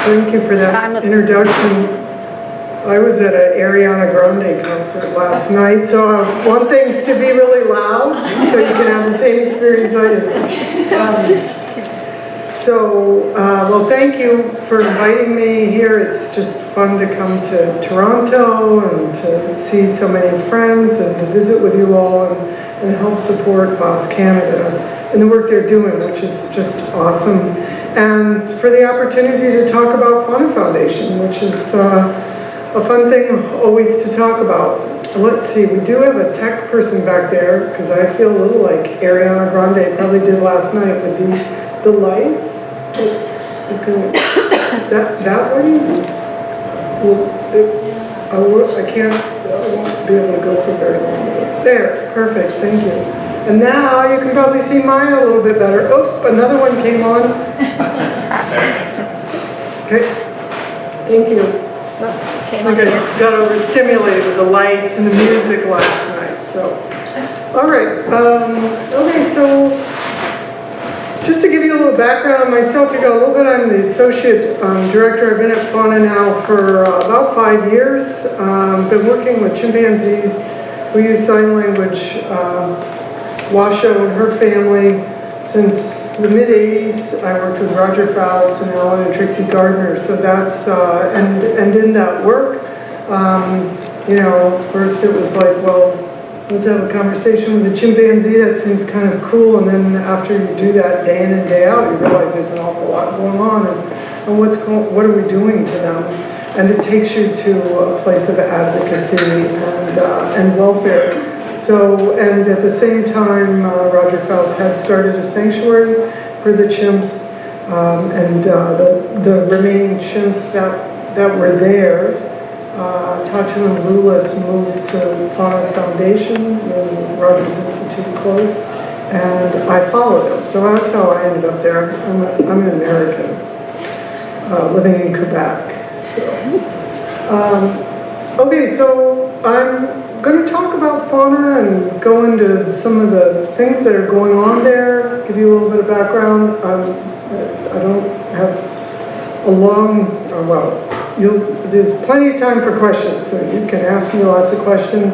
Thank you for that introduction. I was at an Ariana Grande concert last night, so one thing's to be really loud, so you can have the same experience I did. So, well, thank you for inviting me here. It's just fun to come to Toronto and to see so many friends and to visit with you all and help support FOSS Canada and the work they're doing, which is just awesome. And for the opportunity to talk about Fauna Foundation, which is a fun thing always to talk about. Let's see, we do have a tech person back there because I feel a little like Ariana Grande probably did last night with the lights. It's going that way. I won't be able to go for very long. There, perfect, thank you. And now you can probably see mine a little bit better. Oh, another one came on. Okay, thank you. I got overstimulated with the lights and the music last night, so. All right, okay, so just to give you a little background on myself, you got a little bit, I'm the associate director. I've been at Fauna now for about 5 years. Been working with chimpanzees who use sign language, Washoe and her family since the mid-'80s. I worked with Roger Fouts and Alan and Trixie Gardner, so that's, and in that work, you know, first it was like, well, let's have a conversation with a chimpanzee, that seems kind of cool, and then after you do that day in and day out, you realize there's an awful lot going on, and what are we doing to them? And it takes you to a place of advocacy and welfare. So, and at the same time, Roger Fouts had started a sanctuary for the chimps, and the remaining chimps that were there, Tatu and Lulis moved to Fauna Foundation when Rogers Institute closed, and I followed them. So that's how I ended up there. I'm an American, living in Quebec. So, okay, so I'm going to talk about fauna and go into some of the things that are going on there, give you a little bit of background. I don't have a long, well, there's plenty of time for questions, so you can ask me lots of questions.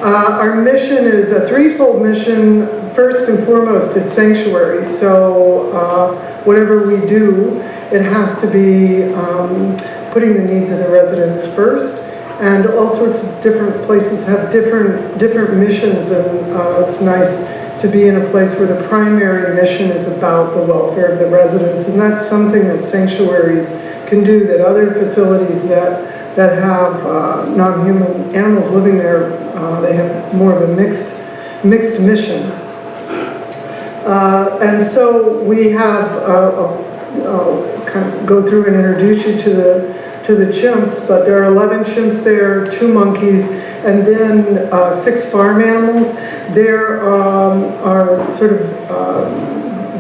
Our mission is a threefold mission. First and foremost is sanctuary, so whatever we do, it has to be putting the needs of the residents first. And all sorts of different places have different missions, and it's nice to be in a place where the primary mission is about the welfare of the residents, and that's something that sanctuaries can do that other facilities that have non-human animals living there, they have more of a mixed mission. And so we have, I'll kind of go through and introduce you to the chimps, but there are 11 chimps there, 2 monkeys, and then 6 farm animals. There are sort of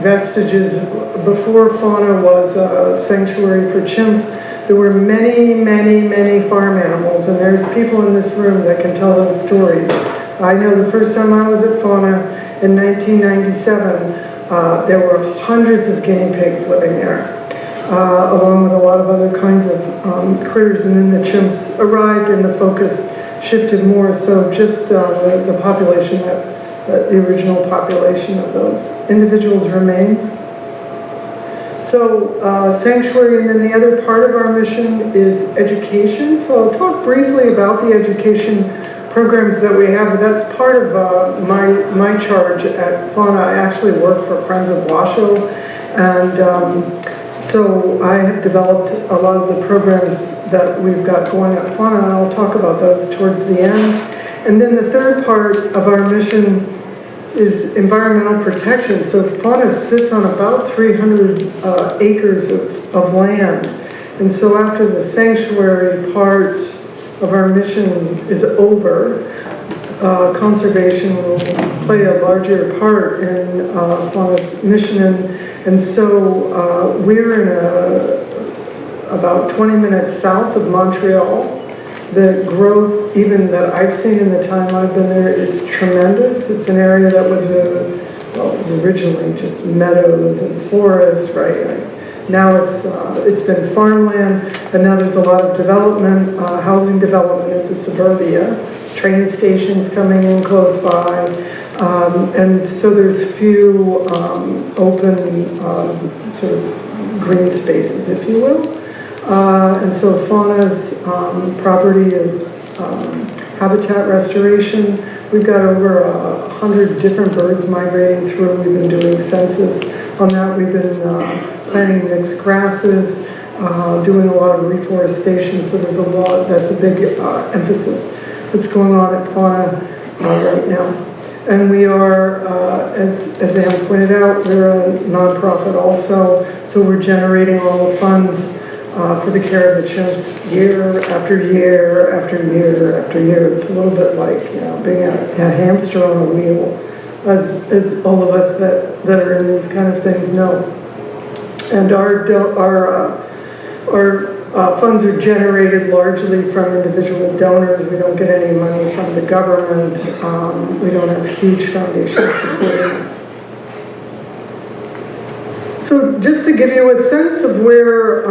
vestiges. Before Fauna was a sanctuary for chimps, there were many farm animals, and there's people in this room that can tell those stories. I know the first time I was at Fauna in 1997, there were hundreds of guinea pigs living there. Along with a lot of other kinds of critters, and then the chimps arrived and the focus shifted more, so just the population, the original population of those individuals remains. So sanctuary, and then the other part of our mission is education. So I'll talk briefly about the education programs that we have, but that's part of my charge at Fauna. I actually work for Friends of Washoe, and so I have developed a lot of the programs that we've got going at Fauna, and I'll talk about those towards the end. And then the third part of our mission is environmental protection. So Fauna sits on about 300 acres of land. And so after the sanctuary part of our mission is over, conservation will play a larger part in Fauna's mission. And so we're in about 20 minutes south of Montreal. The growth, even that I've seen in the time I've been there, is tremendous. It's an area that was, it was originally just meadows and forests, right? Now it's been farmland, but now there's a lot of development, housing development. It's a suburbia. Train stations coming in close by. And so there's few open sort of green spaces, if you will. And so Fauna's property is habitat restoration. We've got over 100 different birds migrating through. We've been doing census on that. We've been planting mixed grasses, doing a lot of reforestation. So there's a lot, that's a big emphasis that's going on at Fauna right now. And we are, as Anne pointed out, we're a nonprofit also. So we're generating all the funds for the care of the chimps year after year after year after year. It's a little bit like, you know, being a hamster on a wheel, as all of us that are in these kind of things know. And our funds are generated largely from individual donors. We don't get any money from the government. We don't have huge foundations supporting us. So just to give you a sense of where,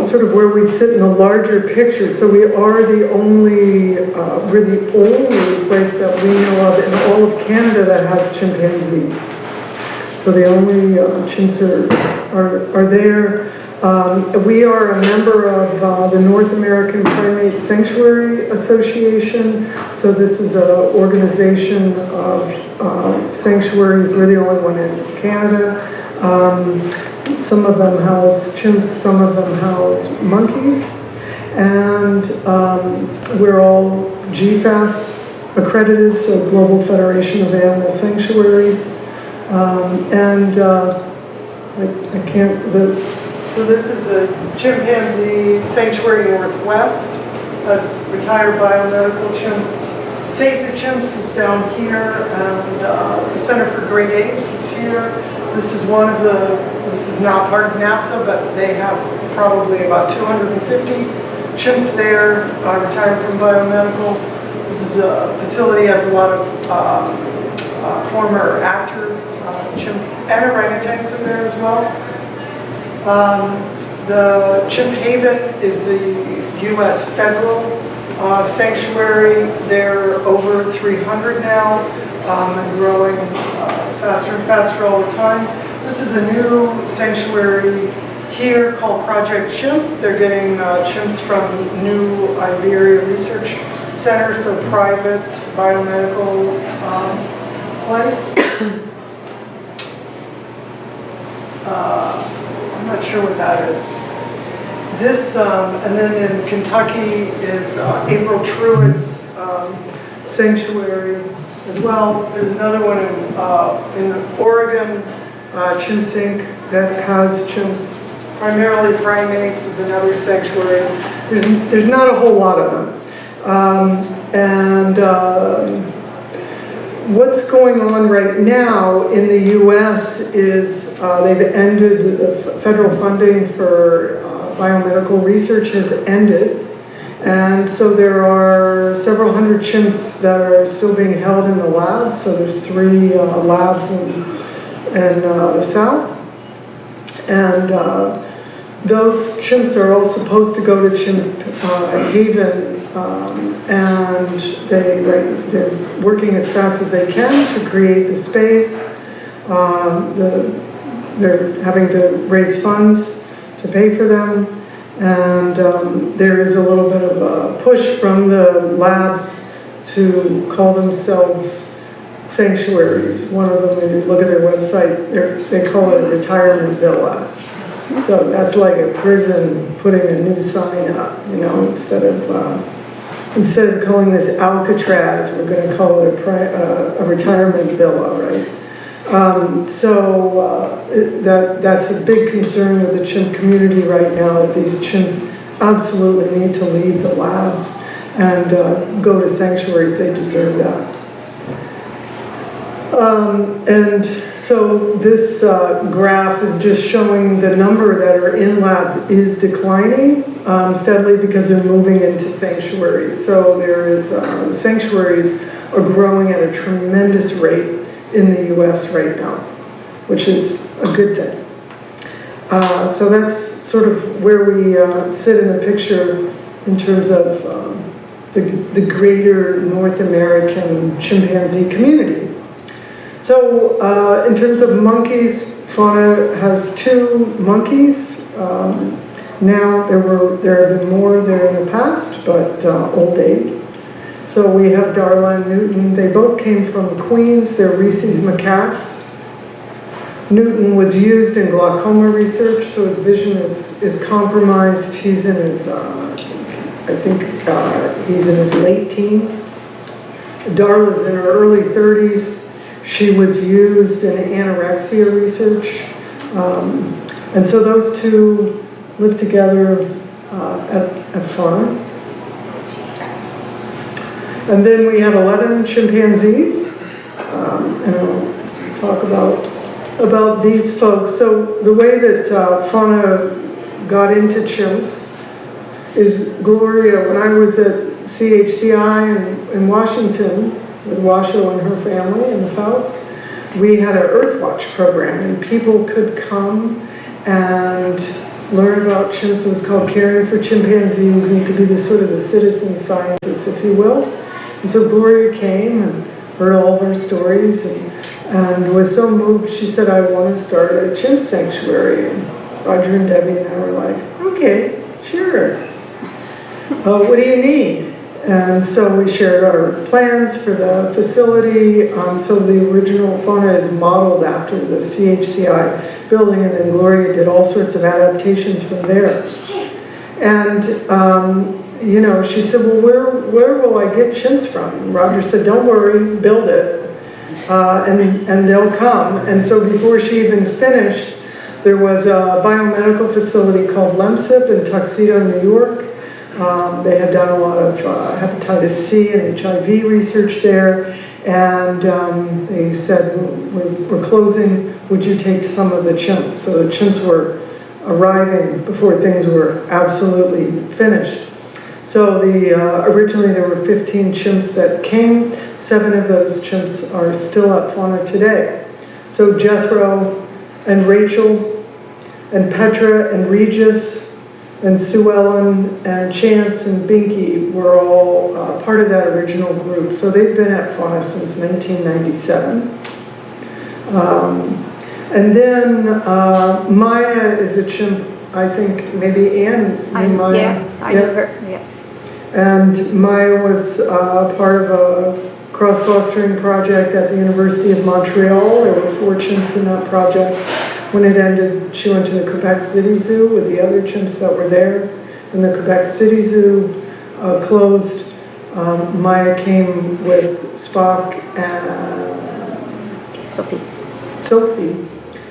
sort of where we sit in the larger picture, so we are the only, we're the only place that we know of in all of Canada that has chimpanzees. So the only chimps are there. We are a member of the North American Primate Sanctuary Association. So this is an organization of sanctuaries. We're the only one in Canada. Some of them house chimps, some of them house monkeys, and we're all GFAS accredited, so Global Federation of Animal Sanctuaries, and I can't, so this is the Chimpanzee Sanctuary Northwest, has retired biomedical chimps. Save the Chimps is down here, and the Center for Great Apes is here. This is one of the, this is not part of NAPSA, but they have probably about 250 chimps there, retired from biomedical. This is a facility that has a lot of former actor chimps, and orangutans are there as well. The Chimp Haven is the U.S. federal sanctuary. They're over 300 now, and growing faster and faster all the time. This is a new sanctuary here called Project Chimps. They're getting chimps from New Iberia Research Center, so private biomedical place. I'm not sure what that is. This, and then in Kentucky is April Truitt's sanctuary as well. There's another one in Oregon, Chimps Inc., that has chimps. Primarily primates is another sanctuary. There's not a whole lot of them. What's going on right now in the U.S. is they've ended the federal funding for biomedical research has ended. And so there are several hundred chimps that are still being held in the labs. So there's 3 labs in the south. And those chimps are all supposed to go to Chimp Haven, and they're working as fast as they can to create the space. They're having to raise funds to pay for them. And there is a little bit of a push from the labs to call themselves sanctuaries. One of them, if you look at their website, they call it a retirement villa. So that's like a prison putting a new sign up, you know, instead of calling this Alcatraz, we're going to call it a retirement villa, right? That's a big concern with the chimp community right now, that these chimps absolutely need to leave the labs and go to sanctuaries. They deserve that. And so this graph is just showing the number that are in labs is declining steadily because they're moving into sanctuaries. So there is, sanctuaries are growing at a tremendous rate in the U.S. right now, which is a good thing. So that's sort of where we sit in the picture in terms of the greater North American chimpanzee community. So in terms of monkeys, Fauna has 2 monkeys. Now there have been more there in the past, but old age. So we have Darla and Newton. They both came from Queens. They're Reese's macaques. Newton was used in glaucoma research, so his vision is compromised. He's in his, I think he's in his late teens. Darla's in her early 30s. She was used in anorexia research. And so those 2 live together at Fauna. And then we have 11 chimpanzees. And I'll talk about these folks. So the way that Fauna got into chimps is Gloria. When I was at CHCI in Washington with Washoe and her family and the Fouts, we had an Earthwatch program, and people could come and learn about chimps. It was called Caring for Chimpanzees, and you could be the sort of the citizen scientist, if you will. And so Gloria came and heard all of our stories and was so moved. She said, I want to start a chimp sanctuary. And Roger and Debbie and I were like, okay, sure. What do you need? And so we shared our plans for the facility. So the original Fauna is modeled after the CHCI building, and then Gloria did all sorts of adaptations from there. And you know, she said, well, where will I get chimps from? And Roger said, don't worry, build it, and they'll come. And so before she even finished, there was a biomedical facility called LEMSIP in Tuxedo, New York. They had done a lot of hepatitis C and HIV research there, and they said, we're closing, would you take some of the chimps? So the chimps were arriving before things were absolutely finished. So originally there were 15 chimps that came. 7 of those chimps are still at Fauna today. So Jethro and Rachel and Petra and Regis and Sue Ellen and Chance and Binky were all part of that original group. So they've been at Fauna since 1997. And then Maya is a chimp, I think maybe Anne knew Maya. Yeah, I know her, yeah. And Maya was part of a cross-fostering project at the University of Montreal. There were 4 chimps in that project. When it ended, she went to the Quebec City Zoo with the other chimps that were there. And the Quebec City Zoo closed. Maya came with Spock and Sophie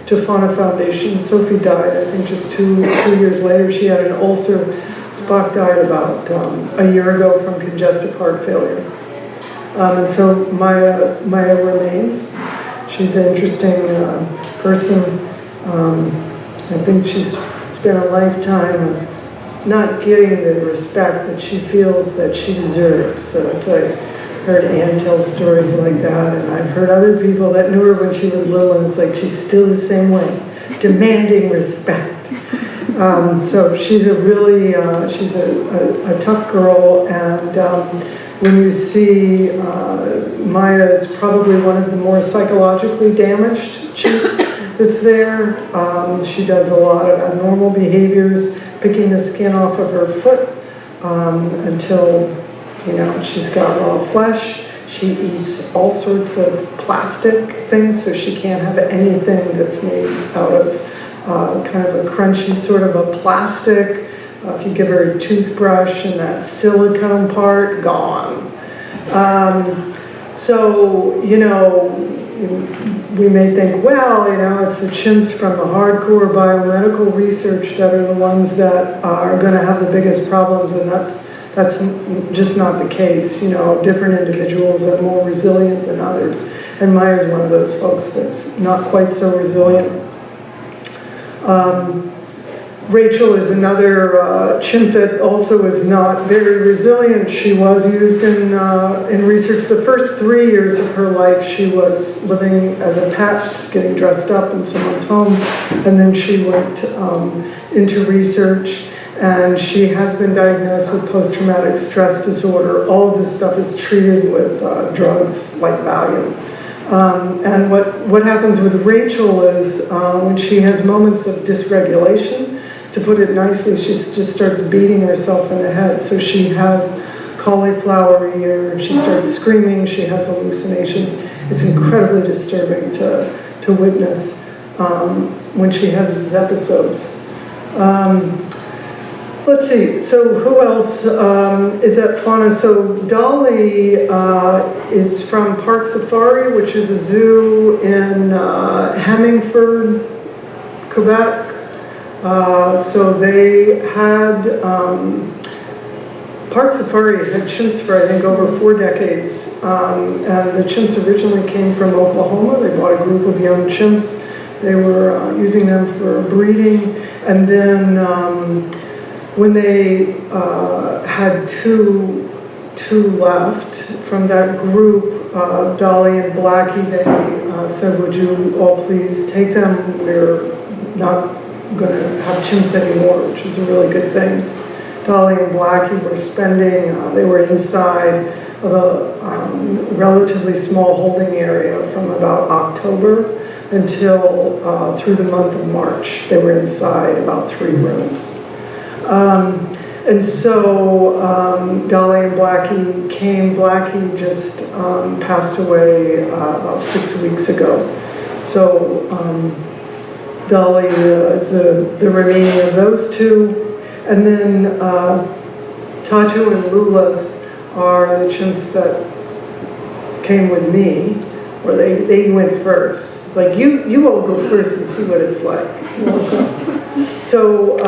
to Fauna Foundation. Sophie died, I think, just two years later. She had an ulcer. Spock died about a year ago from congestive heart failure. And so Maya remains. She's an interesting person. I think she's spent a lifetime of not getting the respect that she feels that she deserves. So it's like, I heard Anne tell stories like that, and I've heard other people that knew her when she was little, and it's like she's still the same way, demanding respect. So she's a really, she's a tough girl, and when you see Maya is probably one of the more psychologically damaged chimps that's there. She does a lot of abnormal behaviors, picking the skin off of her foot until, you know, she's got raw flesh. She eats all sorts of plastic things, so she can't have anything that's made out of kind of a crunchy sort of a plastic. If you give her a toothbrush and that silicone part, gone. So, you know, we may think, well, you know, it's the chimps from the hardcore biomedical research that are the ones that are going to have the biggest problems, and that's just not the case. You know, different individuals are more resilient than others, and Maya's one of those folks that's not quite so resilient. Rachel is another chimp that also is not very resilient. She was used in research. The first 3 years of her life, she was living as a pet, getting dressed up in someone's home, and then she went into research, and she has been diagnosed with post-traumatic stress disorder. All of this stuff is treated with drugs like Valium. And what happens with Rachel is when she has moments of dysregulation, to put it nicely, she just starts beating herself in the head. So she has cauliflower ear, she starts screaming, she has hallucinations. It's incredibly disturbing to witness when she has these episodes. Let's see, so who else is at Fauna? So Dolly is from Park Safari, which is a zoo in Hemingford, Quebec. So they had, Park Safari had chimps for I think over 4 decades. And the chimps originally came from Oklahoma. They bought a group of young chimps. They were using them for breeding. And then when they had two left from that group, Dolly and Blackie, they said, would you all please take them? We're not going to have chimps anymore, which is a really good thing. Dolly and Blackie were spending, they were inside of a relatively small holding area from about October until through the month of March. They were inside about 3 rooms. And so Dolly and Blackie came. Blackie just passed away about 6 weeks ago. So Dolly is the remaining of those 2. And then Tatu and Lulas are the chimps that came with me, or they went first. It's like, you all go first and see what it's like. So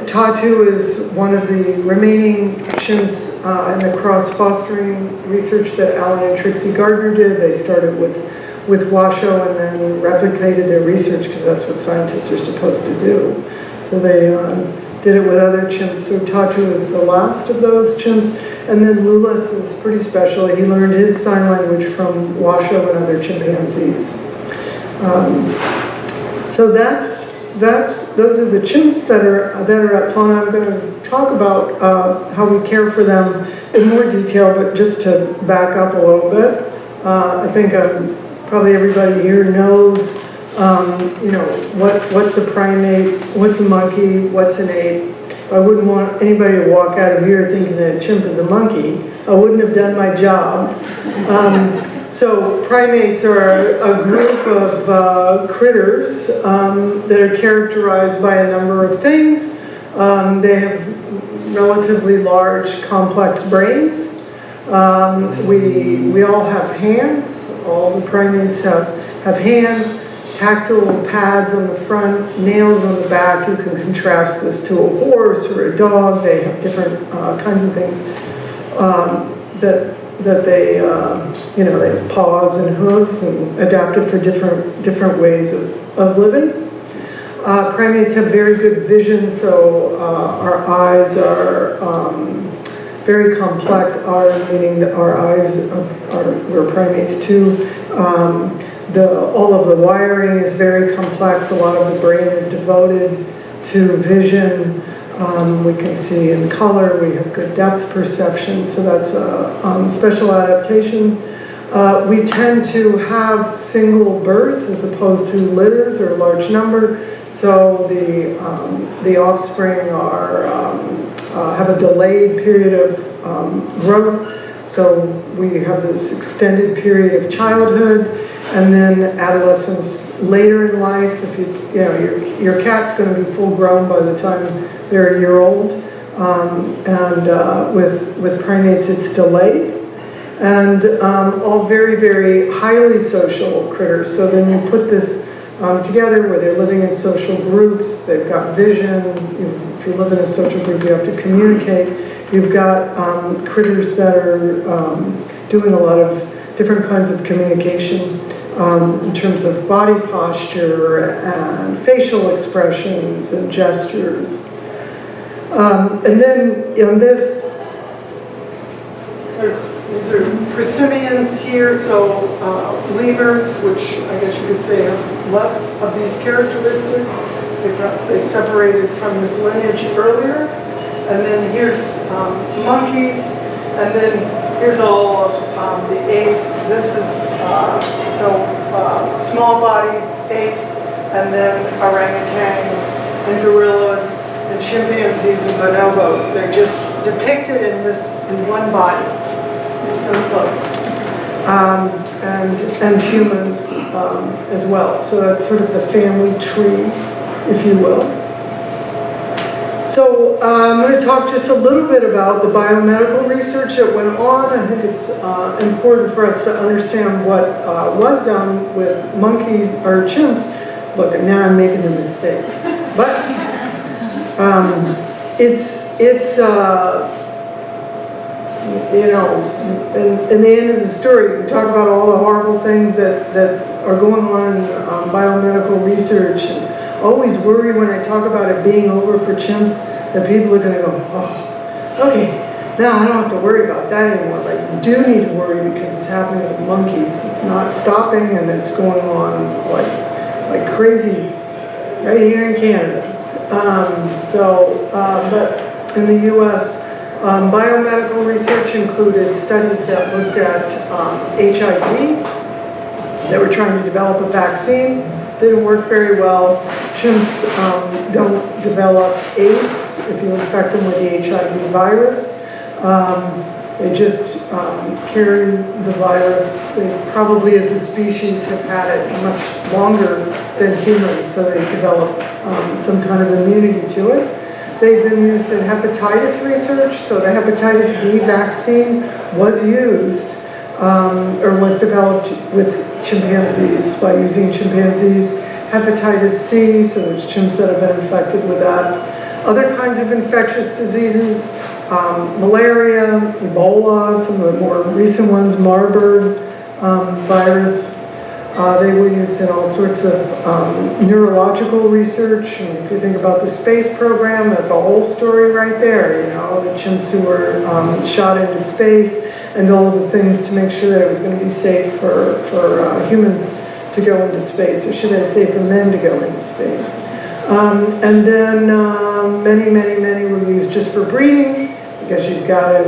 Tatu is one of the remaining chimps in the cross-fostering research that Alan and Trixie Gardner did. They started with Washoe and then replicated their research because that's what scientists are supposed to do. So they did it with other chimps. So Tatu is the last of those chimps. And then Lulas is pretty special. He learned his sign language from Washoe and other chimpanzees. So those are the chimps that are at Fauna. I'm going to talk about how we care for them in more detail, but just to back up a little bit, I think probably everybody here knows, what's a primate, what's a monkey, what's an ape. I wouldn't want anybody to walk out of here thinking that a chimp is a monkey. I wouldn't have done my job. So primates are a group of critters that are characterized by a number of things. They have relatively large, complex brains. We all have hands. All the primates have hands, tactile pads on the front, nails on the back. You can contrast this to a horse or a dog. They have different kinds of things that they, they have paws and hooves and adapted for different ways of living. Primates have very good vision, so our eyes are very complex, meaning that our eyes we're primates too. All of the wiring is very complex. A lot of the brain is devoted to vision. We can see in color. We have good depth perception, so that's a special adaptation. We tend to have single births as opposed to litters or a large number. So the offspring have a delayed period of growth. So we have this extended period of childhood, and then adolescence later in life. If your cat's going to be full grown by the time they're a year old, and with primates it's delayed, and all very, very highly social critters. So then you put this together where they're living in social groups, they've got vision. If you live in a social group, you have to communicate. You've got critters that are doing a lot of different kinds of communication in terms of body posture and facial expressions and gestures. And then in this, these are prosimians here, so lemurs, which I guess you could say have less of these characteristics. They separated from this lineage earlier. And then here's monkeys, and then here's all of the apes. This is small body apes, and then orangutans and gorillas and chimpanzees and bonobos. They're just depicted in one body. They're so close. And humans as well. So that's sort of the family tree, if you will. So I'm going to talk just a little bit about the biomedical research that went on. I think it's important for us to understand what was done with monkeys or chimps. Look, now I'm making a mistake. But you know, in the end of the story, we talk about all the horrible things that are going on in biomedical research. And always worry when I talk about it being over for chimps that people are going to go, oh, okay, now I don't have to worry about that anymore. Like, you do need to worry because it's happening with monkeys. It's not stopping, and it's going on like crazy right here in Canada. But in the U.S., biomedical research included studies that looked at HIV. They were trying to develop a vaccine. Didn't work very well. Chimps don't develop AIDS if you infect them with the HIV virus. They just carry the virus. They probably, as a species, have had it much longer than humans, so they develop some kind of immunity to it. They've been used in hepatitis research, so the hepatitis B vaccine was used or was developed with chimpanzees by using chimpanzees. Hepatitis C, so there's chimps that have been infected with that. Other kinds of infectious diseases, malaria, Ebola, some of the more recent ones, Marburg virus. They were used in all sorts of neurological research. And if you think about the space program, that's a whole story right there. You know, the chimps who were shot into space and all of the things to make sure that it was going to be safe for humans to go into space, or should I say for men to go into space. And then many were used just for breeding, because you've got to,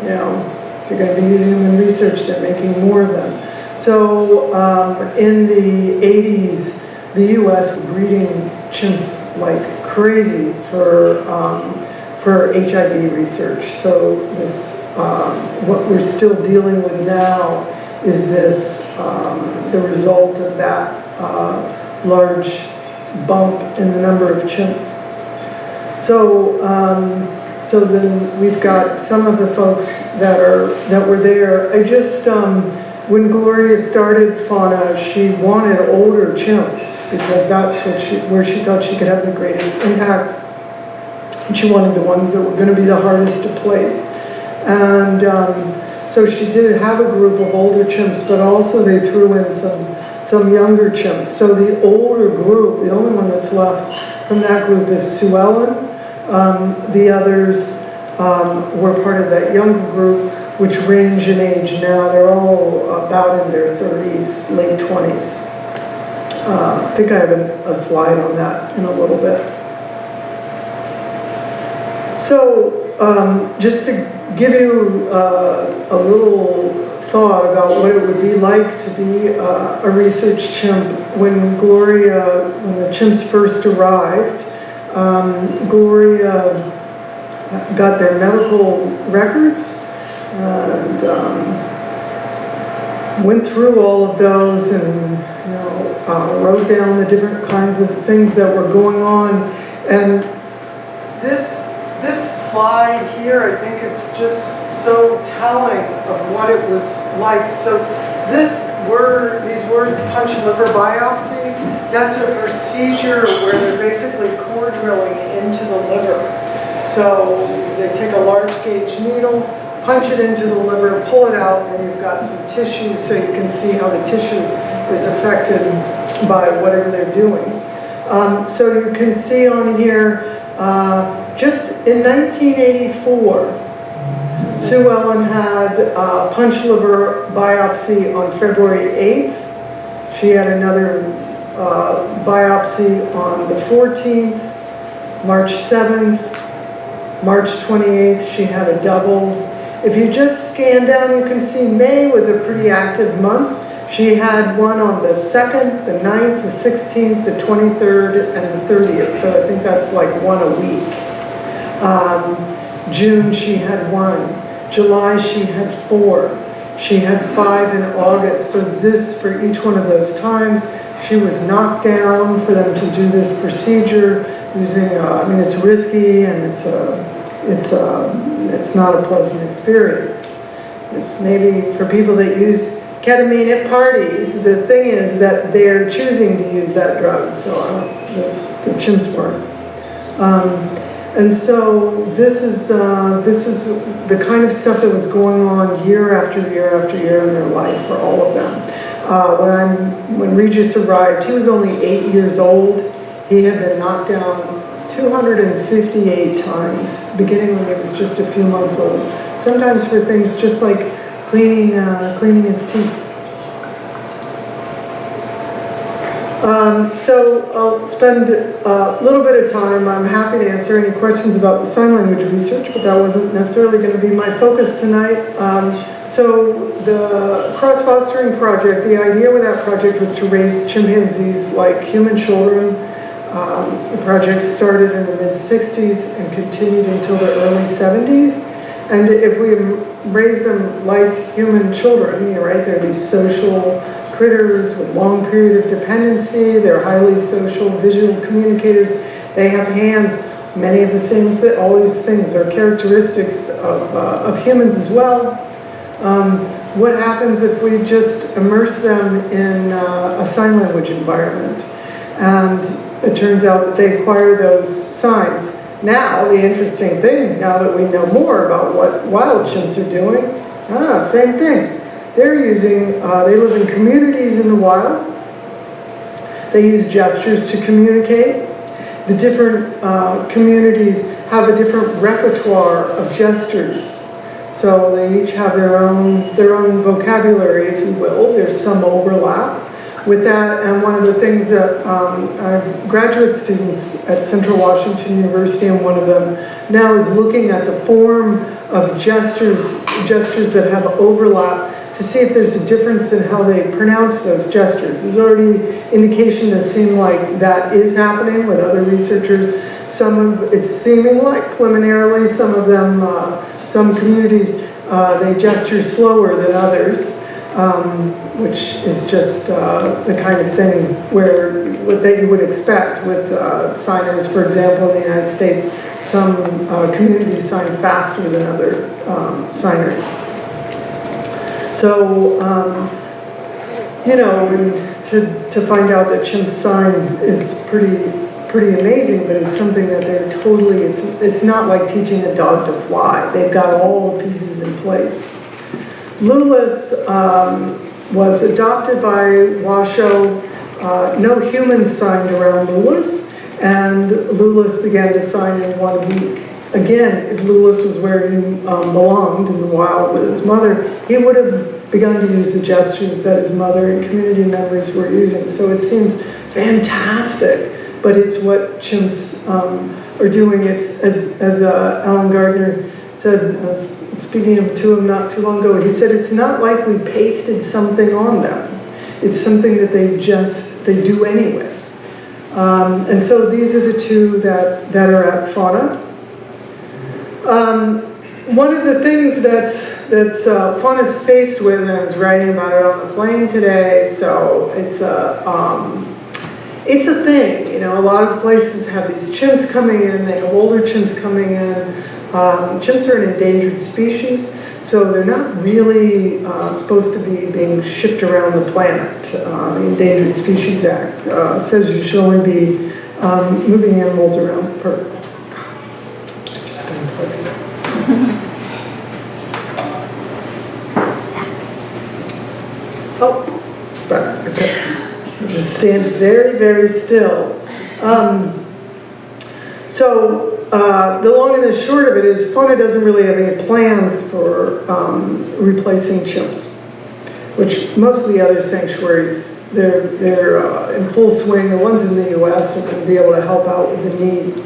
you know, if you're going to be using them in research, they're making more of them. So in the 80s, the U.S. was breeding chimps like crazy for HIV research. So this, what we're still dealing with now is this, the result of that large bump in the number of chimps. So, so then we've got some of the folks that were there. I just, when Gloria started Fauna, she wanted older chimps because that's where she thought she could have the greatest impact. And she wanted the ones that were going to be the hardest to place. And so she did have a group of older chimps, but also they threw in some younger chimps. So the older group, the only one that's left from that group is Sue Ellen. The others were part of that younger group, which range in age now. They're all about in their 30s, late 20s. I think I have a slide on that in a little bit. So just to give you a little thought about what it would be like to be a research chimp. When the chimps first arrived, Gloria got their medical records and went through all of those and wrote down the different kinds of things that were going on. And this slide here, I think, is just so telling of what it was like. So these words, punch liver biopsy, that's a procedure where they're basically core drilling into the liver. So they take a large gauge needle, punch it into the liver, pull it out, and you've got some tissue so you can see how the tissue is affected by whatever they're doing. So you can see on here, just in 1984, Sue Ellen had a punch liver biopsy on February 8th. She had another biopsy on the 14th, March 7th, March 28th, she had a double, If you just scan down, you can see May was a pretty active month. She had one on the 2nd, the 9th, the 16th, the 23rd, and the 30th. So I think that's like one a week. June, she had one. July, she had 4. She had 5 in August. So this, for each one of those times, she was knocked down for them to do this procedure using, I mean, it's risky and it's not a pleasant experience. It's maybe for people that use ketamine at parties. The thing is that they're choosing to use that drug, so the chimps weren't. And so this is the kind of stuff that was going on year after year after year in their life for all of them. When Regis arrived, he was only 8 years old. He had been knocked down 258 times, beginning when he was just a few months old. Sometimes for things just like cleaning his teeth. So I'll spend a little bit of time. I'm happy to answer any questions about the sign language research, but that wasn't necessarily going to be my focus tonight. So the cross-fostering project, the idea with that project was to raise chimpanzees like human children. The project started in the mid-60s and continued until the early 70s. And if we raise them like human children, right, they're these social critters with long period of dependency, they're highly social, visual communicators, they have hands, many of the same, all these things are characteristics of humans as well. What happens if we just immerse them in a sign language environment? And it turns out that they acquire those signs. Now, the interesting thing, now that we know more about what wild chimps are doing, same thing. They're using, they live in communities in the wild. They use gestures to communicate. The different communities have a different repertoire of gestures. So they each have their own vocabulary, if you will. There's some overlap with that, and one of the things that our graduate students at Central Washington University, and one of them now is looking at the form of gestures that have overlap to see if there's a difference in how they pronounce those gestures. There's already indication that seem like that is happening with other researchers. It's seeming like preliminarily, some of them, some communities, they gesture slower than others. Which is just the kind of thing that you would expect with signers. For example, in the United States, some communities sign faster than other signers. So, to find out that chimps sign is pretty amazing, but it's something that they're totally, it's not like teaching a dog to fly. They've got all the pieces in place. Lulis was adopted by Washoe. No humans signed around Lulis, and Lulis began to sign in 1 week. Again, if Lulis was where he belonged in the wild with his mother, he would have begun to use the gestures that his mother and community members were using. So it seems fantastic, but it's what chimps are doing. It's, as Alan Gardner said, speaking to him not too long ago, he said, it's not like we pasted something on them. It's something that they do anyway. And so these are the two that are at Fauna. One of the things that's Fauna's faced with, and I was writing about it on the plane today, so it's a thing. You know, a lot of places have these chimps coming in, they have older chimps coming in. Chimps are an endangered species, so they're not really supposed to be being shipped around the planet. The Endangered Species Act says you should only be moving animals around per... I just unplugged it. Oh, it's better. Okay. Just stand very, very still. The long and the short of it is Fauna doesn't really have any plans for replacing chimps, which most of the other sanctuaries, they're in full swing. The ones in the US are going to be able to help out with the need.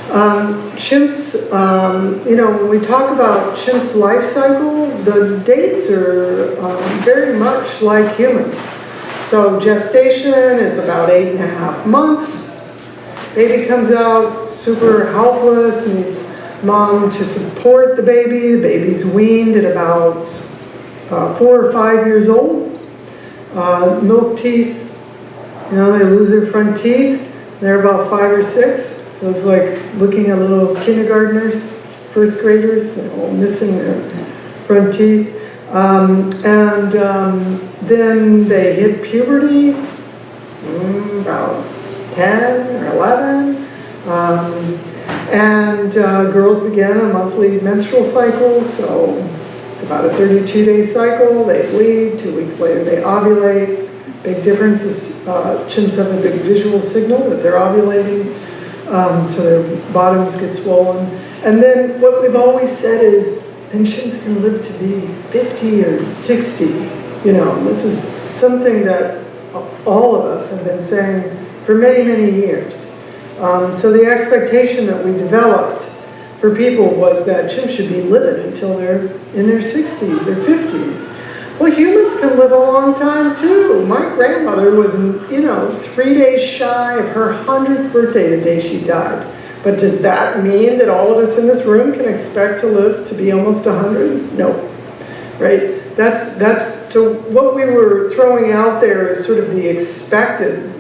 Chimps, when we talk about chimps' life cycle, the dates are very much like humans. So gestation is about 8.5 months. Baby comes out super helpless, needs mom to support the baby. The baby's weaned at about 4 or 5 years old. Milk teeth, they lose their front teeth. They're about 5 or 6. So it's like looking at little kindergartners, first graders, missing their front teeth. Then they hit puberty, about 10 or 11. Girls begin a monthly menstrual cycle, so it's about a 32-day cycle. They bleed, 2 weeks later they ovulate. Big difference is chimps have a big visual signal that they're ovulating. So their bottoms get swollen. And then what we've always said is, and chimps can live to be 50 or 60. This is something that all of us have been saying for many, many years. So the expectation that we developed for people was that chimps should be living until they're in their 60s or 50s. Well, humans can live a long time too. My grandmother was, 3 days shy of her 100th birthday the day she died. But does that mean that all of us in this room can expect to live to be almost 100? No, right? So what we were throwing out there as sort of the expected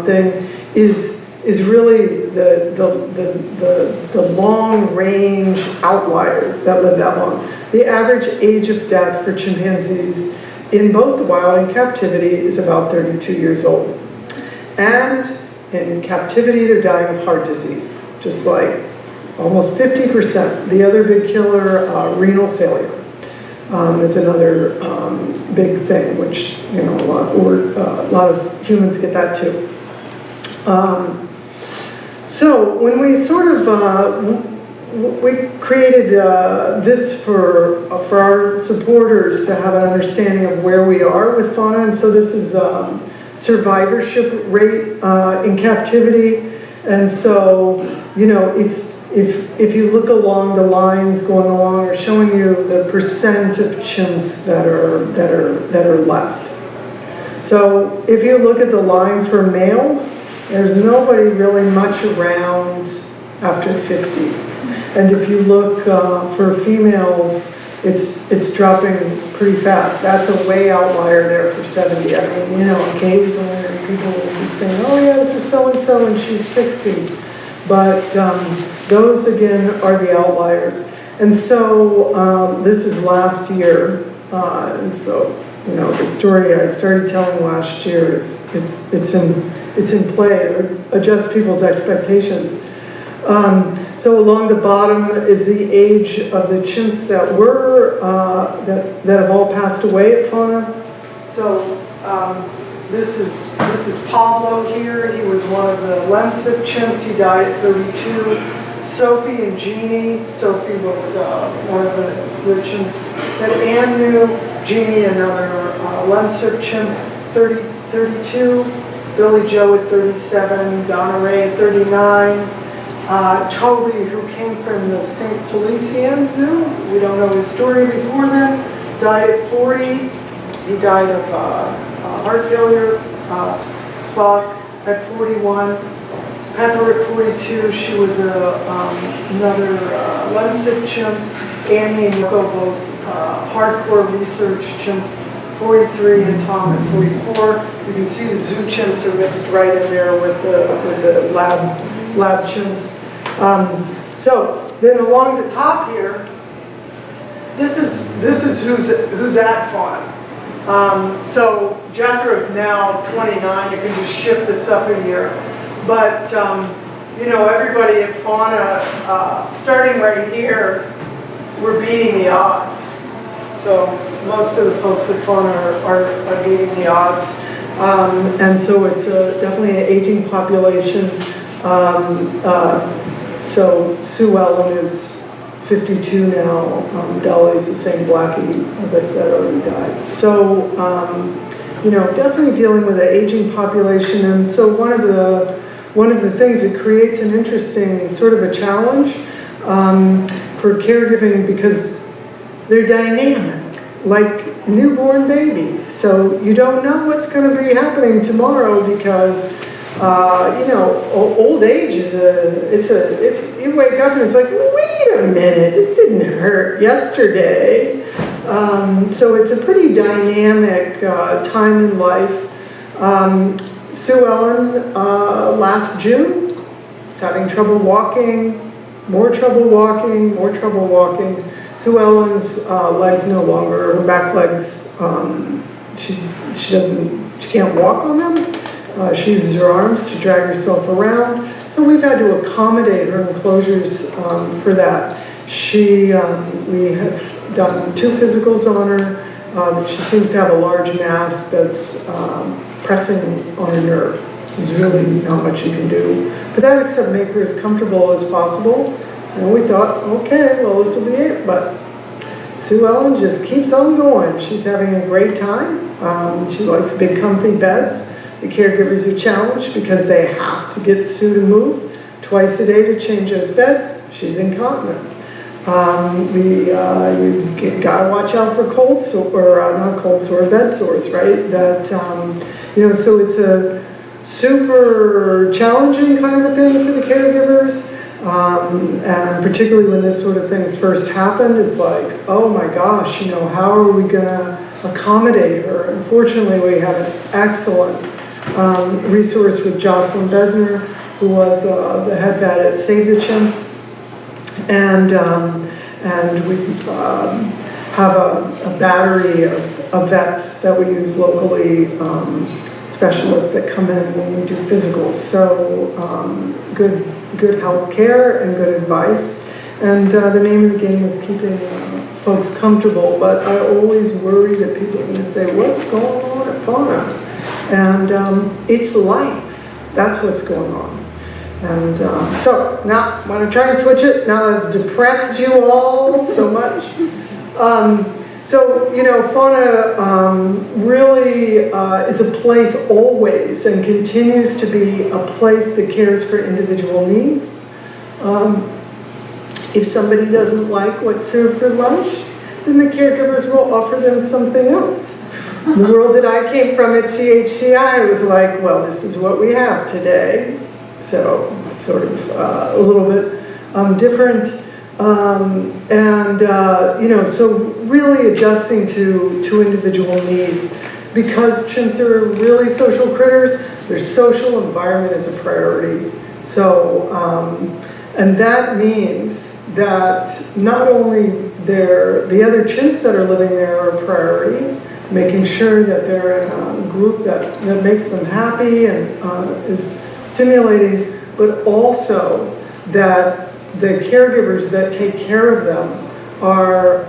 thing is really the long range outliers that live that long. The average age of death for chimpanzees in both the wild and captivity is about 32 years old. And in captivity, they're dying of heart disease, just like almost 50%. The other big killer, renal failure, is another big thing, which a lot of humans get that too. So when we sort of we created this for our supporters to have an understanding of where we are with fauna, and so this is survivorship rate in captivity, and so it's if you look along the lines going along, or showing you the percent of chimps that are left. So if you look at the line for males, there's nobody really much around after 50. And if you look for females, it's dropping pretty fast. That's a way outlier there for 70. I mean, occasionally people will be saying, oh yeah, this is so-and-so and she's 60. But those, again, are the outliers. And so this is last year. And so, the story I started telling last year it's in play, or adjust people's expectations. So along the bottom is the age of the chimps that were, that have all passed away at Fauna. So this is Pablo here. He was one of the Lemsip chimps. He died at 32. Sophie and Jeannie. Sophie was one of the chimps that Anne knew. Jeannie, another Lemsip chimp, 32. Billy Joe at 37. Donna Ray at 39. Toby, who came from the St. Felician Zoo, we don't know his story before then, died at 40. He died of heart failure. Spock at 41. Pepper at 42. She was another Lemsip chimp. Annie and Yoko, both hardcore research chimps, 43, and Tom at 44. You can see the zoo chimps are mixed right in there with the lab chimps. So then along the top here, this is who's at Fauna. So Jethro is now 29. You can just shift this up a year, but everybody at Fauna, starting right here, we're beating the odds. So most of the folks at Fauna are beating the odds, and so it's definitely an aging population. So Sue Ellen is 52 now. Dolly's the same. Blackie, as I said, already died. So, definitely dealing with an aging population. And so one of the one of the things that creates an interesting sort of a challenge for caregiving, because they're dynamic, like newborn babies. So you don't know what's going to be happening tomorrow, because you know, old age is you wake up and it's like, wait a minute, this didn't hurt yesterday. So it's a pretty dynamic time in life. Sue Ellen, last June, was having trouble walking, more trouble walking, more trouble walking. Sue Ellen's legs no longer, her back legs, she can't walk on them. She uses her arms to drag herself around. So we've had to accommodate her enclosures for that. We have done 2 physicals on her. She seems to have a large mass that's pressing on her nerve. There's really not much you can do. But that, except make her as comfortable as possible. And we thought, okay, well, this will be it. But Sue Ellen just keeps on going. She's having a great time. She likes big, comfy beds. The caregivers are challenged because they have to get Sue to move twice a day to change those beds. She's incontinent. You gotta watch out for cold sore, or not cold sore, bed sores, right? That you know, so it's a super challenging kind of a thing for the caregivers, and particularly when this sort of thing first happened, it's like, oh my gosh, you know, how are we gonna accommodate her? Unfortunately, we have an excellent resource with Jocelyn Besner, who was the head vet at Save the Chimps, and we have a battery of vets that we use locally, specialists that come in when we do physicals. So good health care and good advice. And the name of the game is keeping folks comfortable, but I always worry that people are going to say, what's going on at Fauna? And it's life. That's what's going on. And so now I'm going to try and switch it. Now I've depressed you all so much. So, you know, Fauna really is a place always, and continues to be a place that cares for individual needs. If somebody doesn't like what's served for lunch, then the caregivers will offer them something else. The world that I came from at CHCI was like, well, this is what we have today. So sort of a little bit different. You know, so really adjusting to individual needs. Because chimps are really social critters, their social environment is a priority. So, and that means that not only the other chimps that are living there are a priority, making sure that they're in a group that makes them happy and is stimulating, but also that the caregivers that take care of them are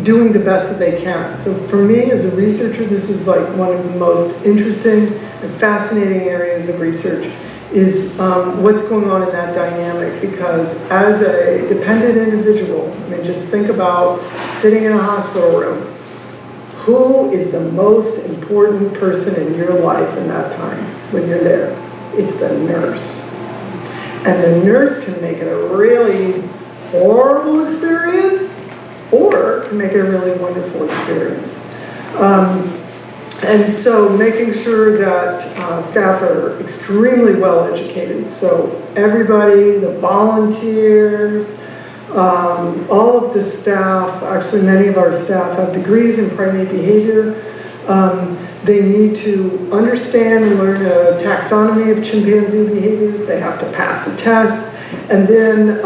doing the best that they can. So for me as a researcher, this is like one of the most interesting and fascinating areas of research, is what's going on in that dynamic. Because as a dependent individual, I mean, just think about sitting in a hospital room. Who is the most important person in your life in that time when you're there? It's the nurse. And the nurse can make it a really horrible experience, or can make it a really wonderful experience. And so making sure that staff are extremely well educated. So everybody, the volunteers, all of the staff, actually many of our staff have degrees in primate behavior. They need to understand and learn a taxonomy of chimpanzee behaviors. They have to pass a test. And then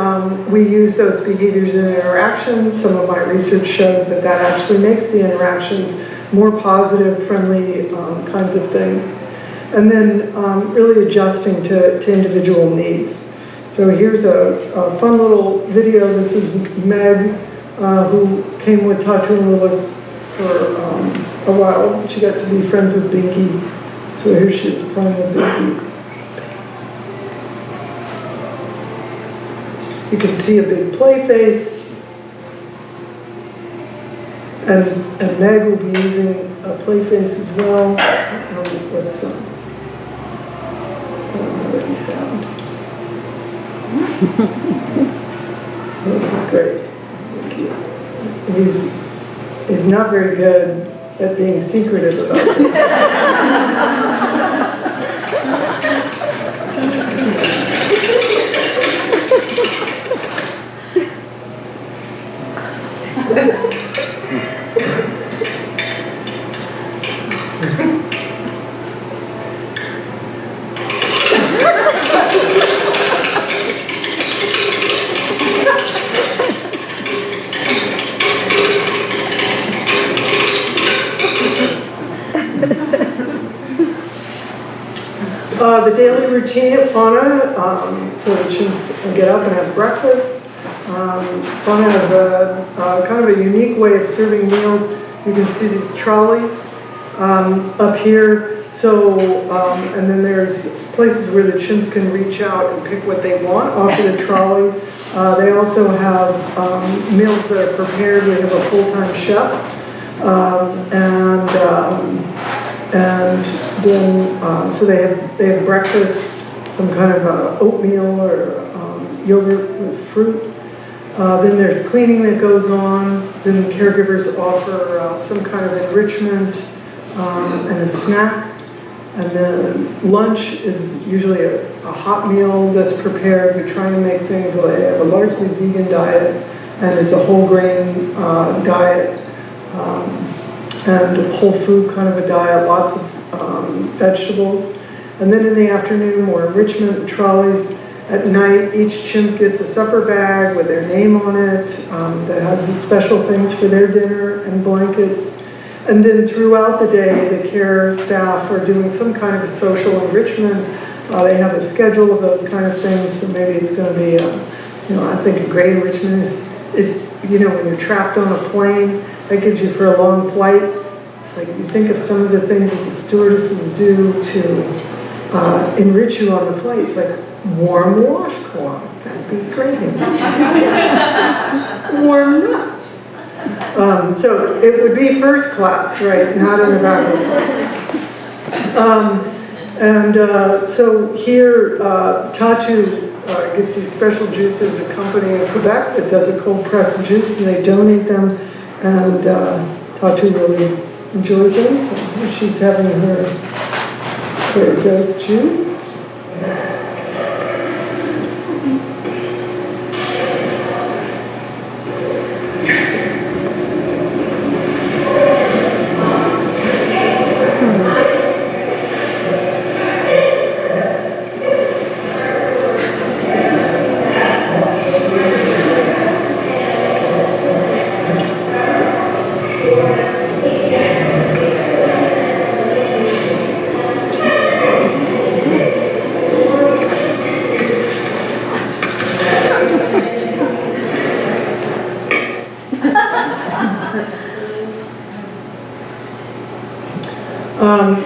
we use those behaviors in interaction. Some of my research shows that that actually makes the interactions more positive, friendly kinds of things. And then really adjusting to individual needs. So here's a fun little video. This is Meg, who came with Tatu and Lewis for a while. She got to be friends with Binky. So here she is playing with Binky. You can see a big play face. And Meg will be using a play face as well. Let's happy sound. This is great. He's not very good at being secretive about it. The daily routine at Fauna, so the chimps get up and have breakfast. Fauna has a kind of a unique way of serving meals. You can see these trolleys up here. So, and then there's places where the chimps can reach out and pick what they want off of the trolley. They also have meals that are prepared. We have a full-time chef. And then, so they have breakfast, some kind of oatmeal or yogurt with fruit. Then there's cleaning that goes on. Then the caregivers offer some kind of enrichment and a snack. And then lunch is usually a hot meal that's prepared. We try and make things, well, they have a largely vegan diet, and it's a whole grain diet. And whole food kind of a diet, lots of vegetables. And then in the afternoon, more enrichment trolleys. At night, each chimp gets a supper bag with their name on it that has special things for their dinner and blankets. And then throughout the day, the care staff are doing some kind of social enrichment. They have a schedule of those kind of things, so maybe it's going to be, I think a great enrichment is, when you're trapped on a plane, that gives you for a long flight. It's like you think of some of the things that the stewardesses do to enrich you on the flight. It's like warm washcloths. That'd be great. Warm nuts. So it would be first class, right? Not in the back of the plane. So here, Tatu gets these special juices. There's a company in Quebec that does a cold pressed juice, and they donate them. And Tatu really enjoys them, so she's having her dose juice.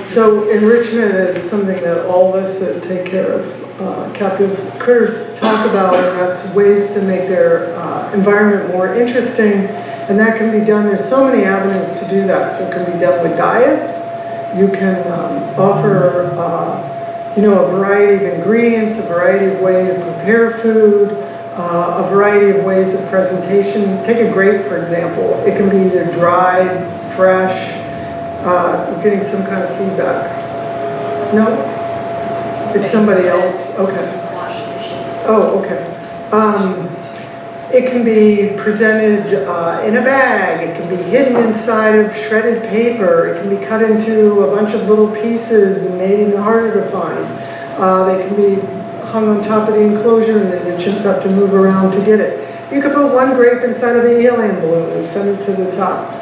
So enrichment is something that all of us that take care of captive critters talk about, and that's ways to make their environment more interesting, and that can be done. There's so many avenues to do that. So it can be done with diet. You can offer, a variety of ingredients, a variety of ways to prepare food, a variety of ways of presentation. Take a grape, for example. It can be either dried, fresh. I'm getting some kind of feedback. No? It's somebody else? Okay. Oh, okay. It can be presented in a bag. It can be hidden inside of shredded paper. It can be cut into a bunch of little pieces and made even harder to find. They can be hung on top of the enclosure, and then the chimps have to move around to get it. You could put one grape inside of the helium balloon and send it to the top.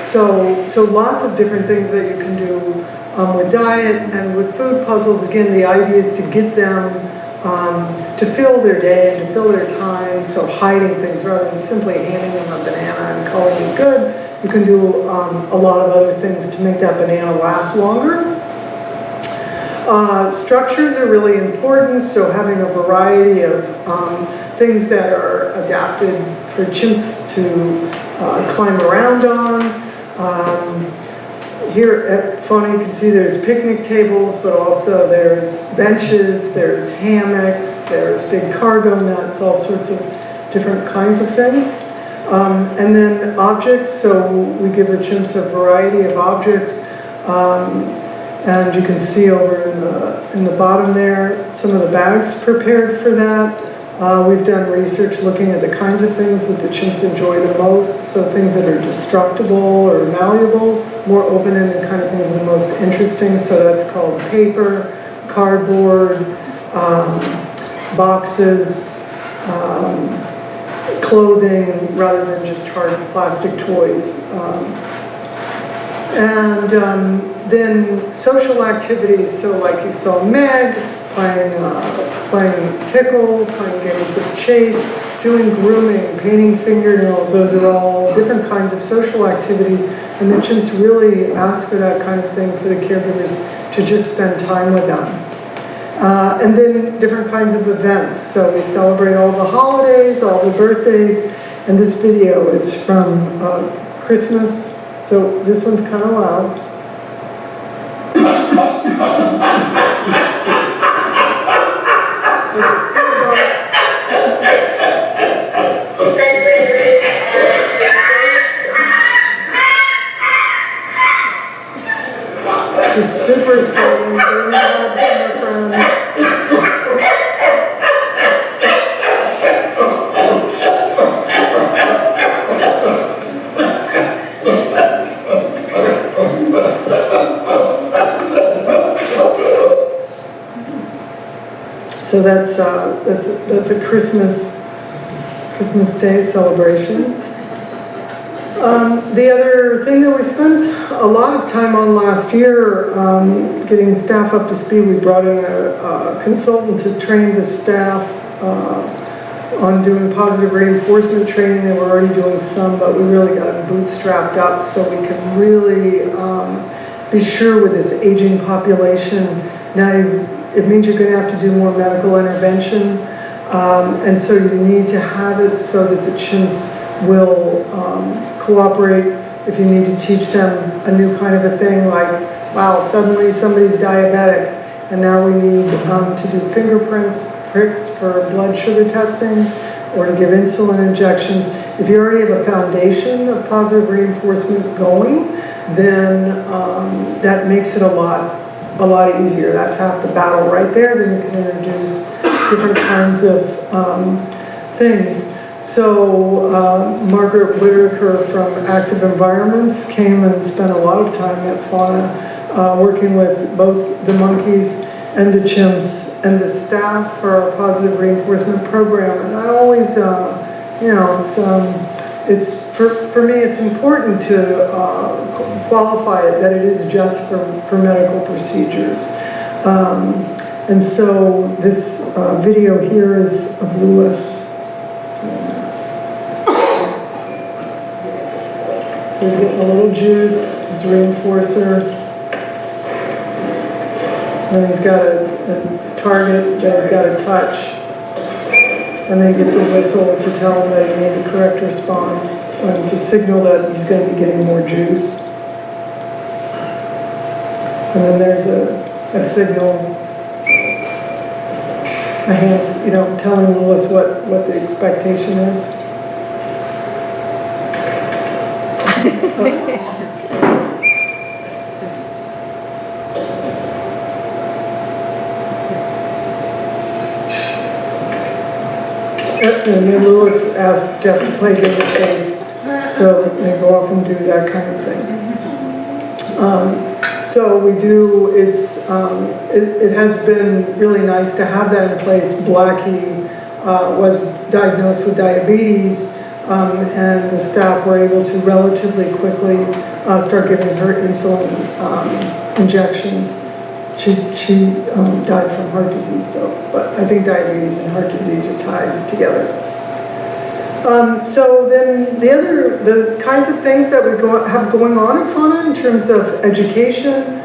So lots of different things that you can do with diet and with food puzzles. Again, the idea is to get them to fill their day and to fill their time. So hiding things rather than simply handing them a banana and calling it good. You can do a lot of other things to make that banana last longer. Structures are really important. So having a variety of things that are adapted for chimps to climb around on. Here at Fauna, you can see there's picnic tables, but also there's benches, there's hammocks, there's big cargo nets, all sorts of different kinds of things. And then objects, so we give the chimps a variety of objects. And you can see over in the bottom there, some of the bags prepared for that. We've done research looking at the kinds of things that the chimps enjoy the most, so things that are destructible or malleable, more open-ended kind of things are the most interesting, so that's called paper, cardboard, boxes, clothing, rather than just hard plastic toys. Then social activities, so like you saw Meg, playing tickle, playing games of chase, doing grooming, painting fingernails, those are all different kinds of social activities, and the chimps really ask for that kind of thing for the caregivers to just spend time with them. And then different kinds of events, so we celebrate all the holidays, all the birthdays, and this video is from Christmas, so this one's kind of loud. Just super exciting, very loud from our friends. So that's a Christmas Day celebration. The other thing that we spent a lot of time on last year, getting staff up to speed, we brought in a consultant to train the staff on doing positive reinforcement training. They were already doing some, but we really got them bootstrapped up so we can really be sure with this aging population. Now it means you're going to have to do more medical intervention, and so you need to have it so that the chimps will cooperate. If you need to teach them a new kind of a thing, like, wow, suddenly somebody's diabetic, and now we need to do pricks for blood sugar testing, or to give insulin injections. If you already have a foundation of positive reinforcement going, then that makes it a lot easier. That's half the battle right there. Then you can introduce different kinds of things. So Margaret Whitaker from Active Environments came and spent a lot of time at Fauna working with both the monkeys and the chimps and the staff for our positive reinforcement program. And I always, it's for me, it's important to qualify it that it is just for medical procedures. And so this video here is of Lewis. We're getting a little juice, his reinforcer. And he's got a target that he's got to touch. And then he gets a whistle to tell him that he made the correct response, and to signal that he's going to be getting more juice. And then there's a signal, a hand, telling Lewis what the expectation is. And then Lewis asked Jeff to play David Chase, so they go off and do that kind of thing. So we do, it has been really nice to have that in place. Blackie was diagnosed with diabetes, and the staff were able to relatively quickly start giving her insulin injections. She died from heart disease, though, but I think diabetes and heart disease are tied together. So then the kinds of things that we have going on at Fauna in terms of education,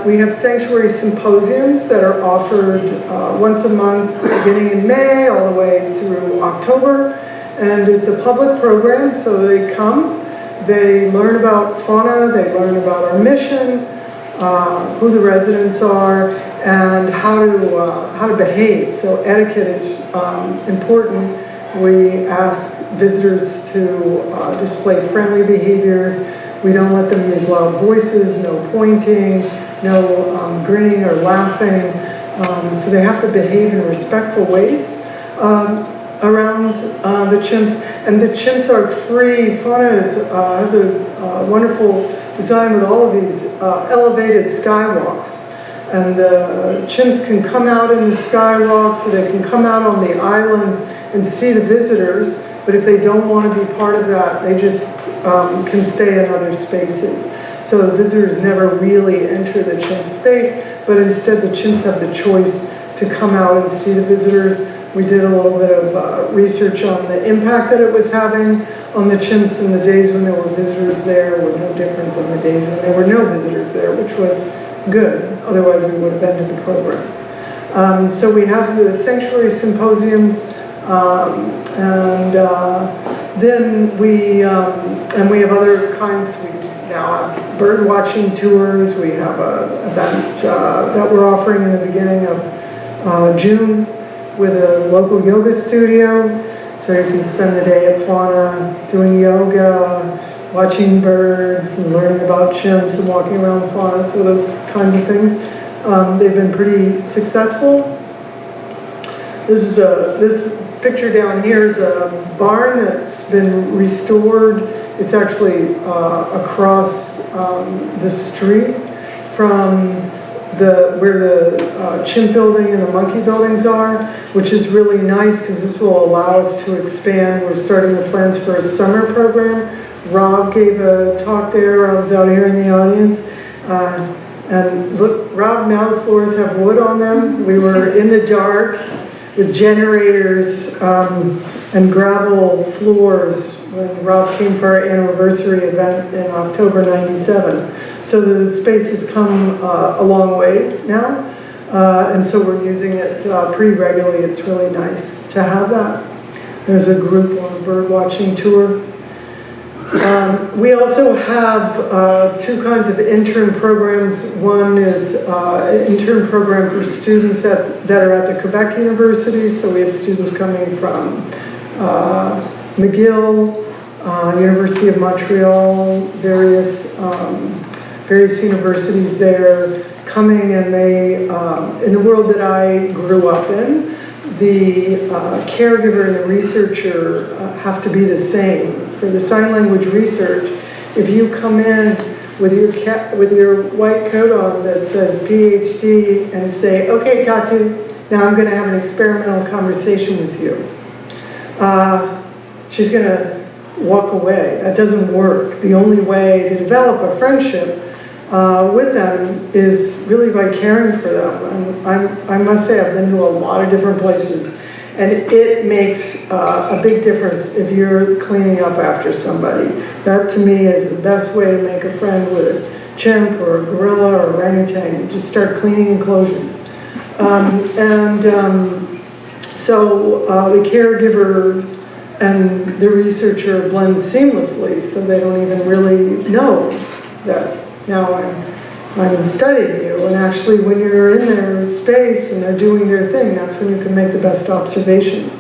we have sanctuary symposiums that are offered once a month, beginning in May all the way through October, and it's a public program, so they come. they learn about fauna, they learn about our mission, who the residents are, and how to behave. So etiquette is important. We ask visitors to display friendly behaviors. We don't let them use loud voices, no pointing, no grinning or laughing. So they have to behave in respectful ways around the chimps. And the chimps are free. Fauna has a wonderful design with all of these elevated skywalks. And the chimps can come out in the skywalks, so they can come out on the islands and see the visitors. But if they don't want to be part of that, they just can stay in other spaces. So the visitors never really enter the chimp space, but instead the chimps have the choice to come out and see the visitors. We did a little bit of research on the impact that it was having on the chimps, and the days when there were visitors there were no different than the days when there were no visitors there, which was good. Otherwise we would have ended the program. So we have the sanctuary symposiums, and then we have other kinds. We now have bird watching tours. We have an event that we're offering in the beginning of June with a local yoga studio. So you can spend the day at Fauna doing yoga, watching birds, and learning about chimps and walking around Fauna. So those kinds of things. They've been pretty successful. This picture down here is a barn that's been restored. It's actually across the street from where the chimp building and the monkey buildings are, which is really nice because this will allow us to expand. We're starting the plans for a summer program. Rob gave a talk there. I was out here in the audience. And look, Rob, now the floors have wood on them. We were in the dark with generators and gravel floors when Rob came for our anniversary event in October '97. So the space has come a long way now, and so we're using it pretty regularly. It's really nice to have that. There's a group on a bird watching tour. We also have two kinds of intern programs. One is an intern program for students that are at the Quebec universities. So we have students coming from McGill, University of Montreal, various universities there coming, and they, in the world that I grew up in, the caregiver and the researcher have to be the same. For the sign language research, if you come in with your white coat on that says PhD and say, okay, Tatu, now I'm going to have an experimental conversation with you, she's going to walk away. That doesn't work. The only way to develop a friendship with them is really by caring for them. And I must say I've been to a lot of different places, and it makes a big difference if you're cleaning up after somebody. That to me is the best way to make a friend with a chimp or a gorilla or orangutan. You just start cleaning enclosures. So the caregiver and the researcher blend seamlessly, so they don't even really know that now I'm studying you. And actually, when you're in their space and they're doing their thing, that's when you can make the best observations.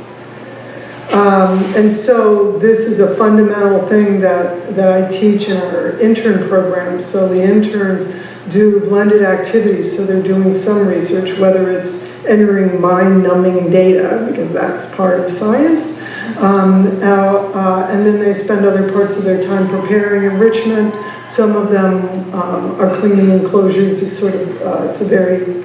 And so this is a fundamental thing that I teach in our intern program. So the interns do blended activities, so they're doing some research, whether it's entering mind-numbing data, because that's part of science, and then they spend other parts of their time preparing enrichment. Some of them are cleaning enclosures. It's sort of it's a very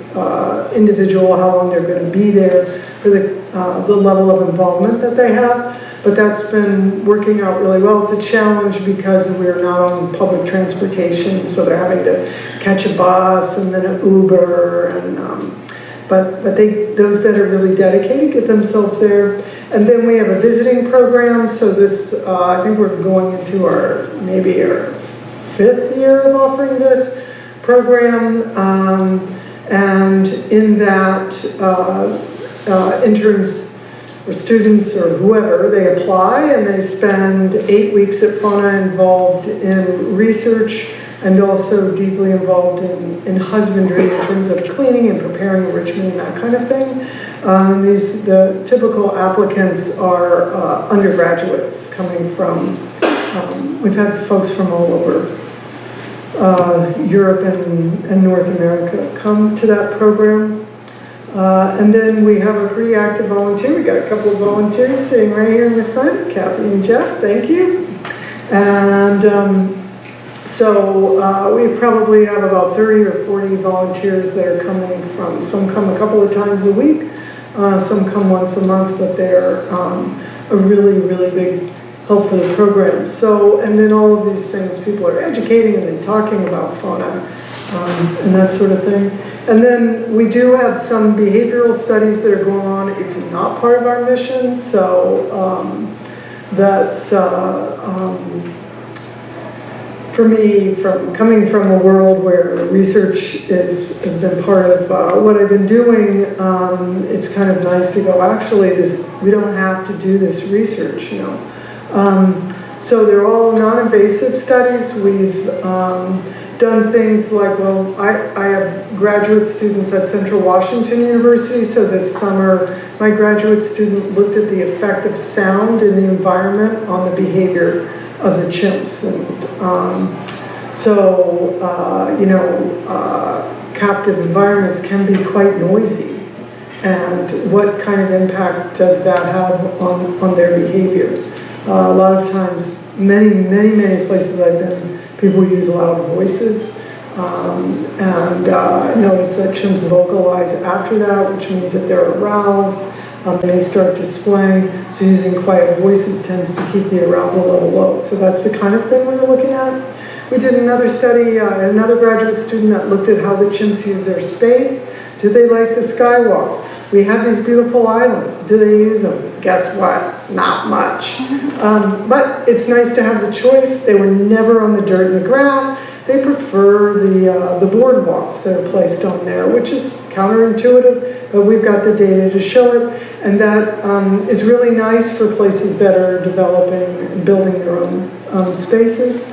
individual how long they're going to be there for the level of involvement that they have. But that's been working out really well. It's a challenge because we're not on public transportation, so they're having to catch a bus and then an Uber, and but those that are really dedicated get themselves there. And then we have a visiting program. So this I think we're going into our 5th year of offering this program, and in that interns or students or whoever, they apply and they spend 8 weeks at Fauna involved in research and also deeply involved in husbandry in terms of cleaning and preparing enrichment and that kind of thing. The typical applicants are undergraduates coming from, we've had folks from all over Europe and North America come to that program. And then we have a pretty active volunteer. We got a couple of volunteers sitting right here in the front, Kathy and Jeff, thank you. And so we probably have about 30 or 40 volunteers that are coming from, some come a couple of times a week, some come once a month, but they're a really, really big help for the program. So, and then all of these things, people are educating and then talking about fauna and that sort of thing. And then we do have some behavioral studies that are going on. It's not part of our mission, so that's for me, coming from a world where research has been part of what I've been doing, it's kind of nice to go, actually, we don't have to do this research, you know. So they're all non-invasive studies. We've done things like, well, I have graduate students at Central Washington University, so this summer my graduate student looked at the effect of sound in the environment on the behavior of the chimps. And you know, captive environments can be quite noisy. And what kind of impact does that have on their behavior? A lot of times, many places I've been, people use loud voices. I notice that chimps vocalize after that, which means that they're aroused. They start displaying, so using quiet voices tends to keep the arousal level low. So that's the kind of thing we're looking at. We did another study, another graduate student that looked at how the chimps use their space. Do they like the skywalks? We have these beautiful islands. Do they use them? Guess what? Not much. But it's nice to have the choice. They were never on the dirt and the grass. They prefer the boardwalks that are placed on there, which is counterintuitive, but we've got the data to show it. And that is really nice for places that are developing and building their own spaces.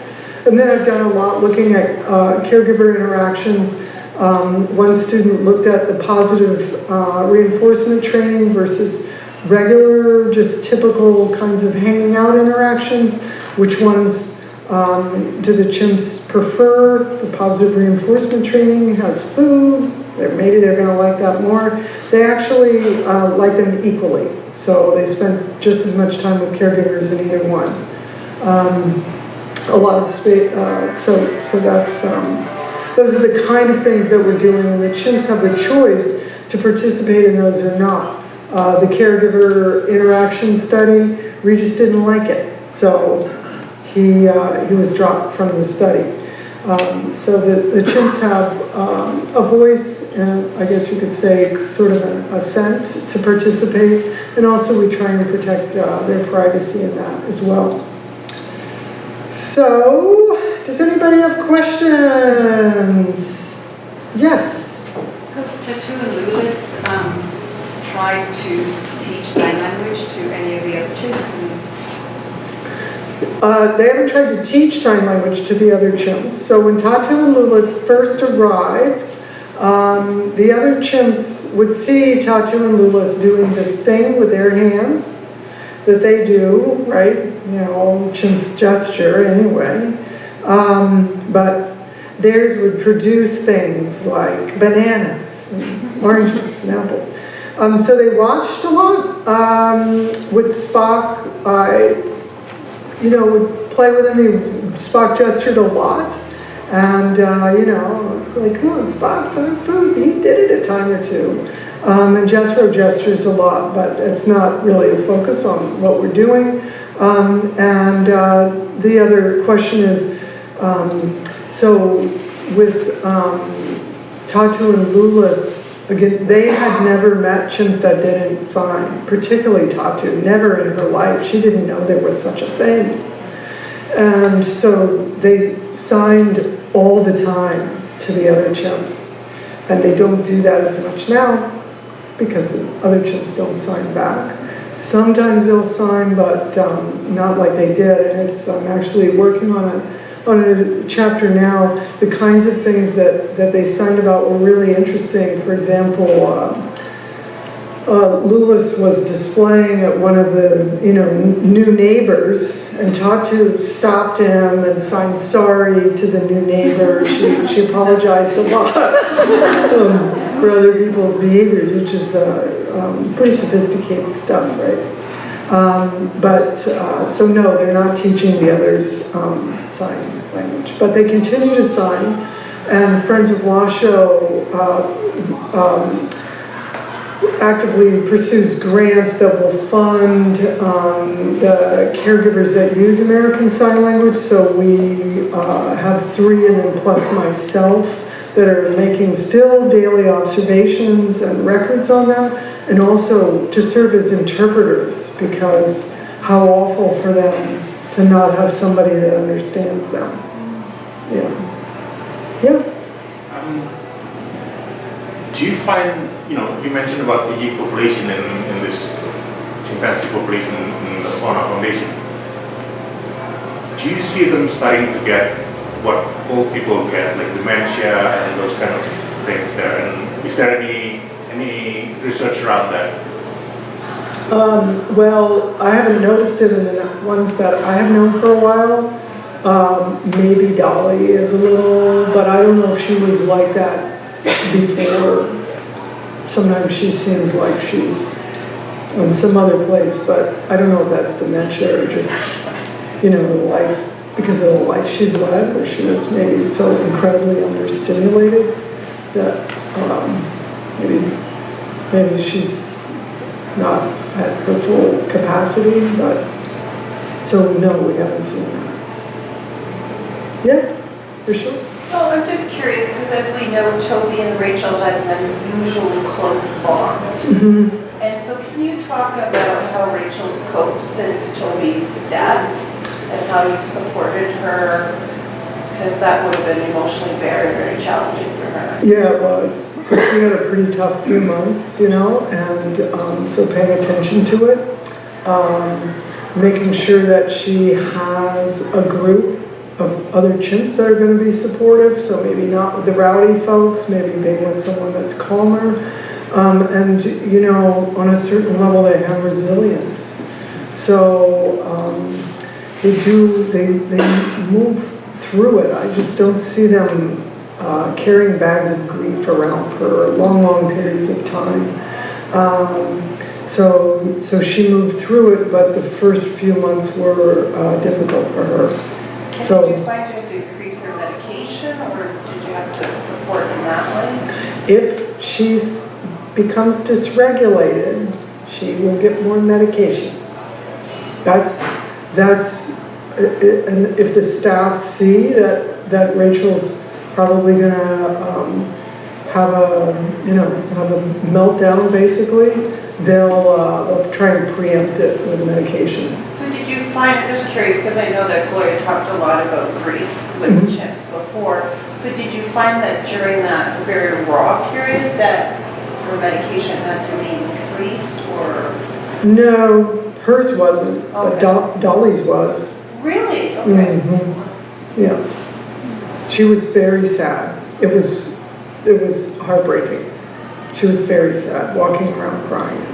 And then I've done a lot looking at caregiver interactions. One student looked at the positive reinforcement training versus regular, just typical kinds of hanging out interactions. Which ones do the chimps prefer? The positive reinforcement training has food. Maybe they're going to like that more. They actually like them equally. So they spend just as much time with caregivers in either one. A lot of space, so that's, those are the kind of things that we're doing, and the chimps have the choice to participate in those or not. The caregiver interaction study, Regis didn't like it, so he was dropped from the study. So the chimps have a voice, and I guess you could say sort of an assent to participate, and also we try and protect their privacy in that as well. So, does anybody have questions? Yes? Have Tattoo and Lewis tried to teach sign language to any of the other chimps? They haven't tried to teach sign language to the other chimps. So when Tatu and Lulis first arrived, the other chimps would see Tatu and Lulis doing this thing with their hands that they do, right? You know, chimps gesture anyway. But theirs would produce things like bananas, and oranges, and apples. So they watched a lot. With Spock, would play with him. Spock gestured a lot. And, it's like, come on, Spock, some food. He did it a time or two. And Jethro gestures a lot, but it's not really a focus on what we're doing. The other question is, so with Tatu and Lulis, again, they had never met chimps that didn't sign, particularly Tatu, never in her life. She didn't know there was such a thing. And so they signed all the time to the other chimps. And they don't do that as much now because other chimps don't sign back. sometimes they'll sign, but not like they did. And it's, I'm actually working on a chapter now. The kinds of things that they signed about were really interesting. For example, Lewis was displaying at one of the, new neighbors and stopped him and signed sorry to the new neighbor. She apologized a lot for other people's behaviors, which is pretty sophisticated stuff, right? So no, they're not teaching the others sign language, but they continue to sign. And Friends of Washoe actively pursues grants that will fund the caregivers that use American Sign Language. So we have 3, and then plus myself, that are making still daily observations and records on that, and also to serve as interpreters, because how awful for them to not have somebody that understands them. Yeah. Do you find, you mentioned about the ape population in this chimpanzee population in the Fauna Foundation. Do you see them starting to get what old people get, like dementia and those kind of things there? And is there any research around that? Well, I haven't noticed it in the ones that I have known for a while. Maybe Dolly is a little, but I don't know if she was like that before. Sometimes she seems like she's in some other place, but I don't know if that's dementia or just, life, because of the life she's led, or she was maybe so incredibly understimulated that maybe she's not at her full capacity, but so no, we haven't seen that. Yeah, for sure. Well, I'm just curious, because as we know, Toby and Rachel had an unusually close bond. Mm-hmm. And so can you talk about how Rachel's coped since Toby's death, and how you've supported her? Because that would have been emotionally very, very challenging for her. Yeah, it was. So she had a pretty tough few months, and so paying attention to it, making sure that she has a group of other chimps that are going to be supportive, so maybe not with the rowdy folks, maybe being with someone that's calmer. And, on a certain level, they have resilience. So they move through it. I just don't see them carrying bags of grief around for long, long periods of time. So she moved through it, but the first few months were difficult for her. And So, did you find you had to increase her medication, or did you have to support in that way? if she becomes dysregulated, she will get more medication. That's, and if the staff see that Rachel's probably gonna have a meltdown, basically, they'll try and preempt it with medication. So did you find, I'm just curious, because I know that Gloria talked a lot about grief with chimps before, so did you find that during that very raw period that her medication had to be increased, or? No, hers wasn't, but Okay. Dolly's was. Really? Okay. Mm-hmm. Yeah. She was very sad. It was heartbreaking. She was very sad, walking around crying.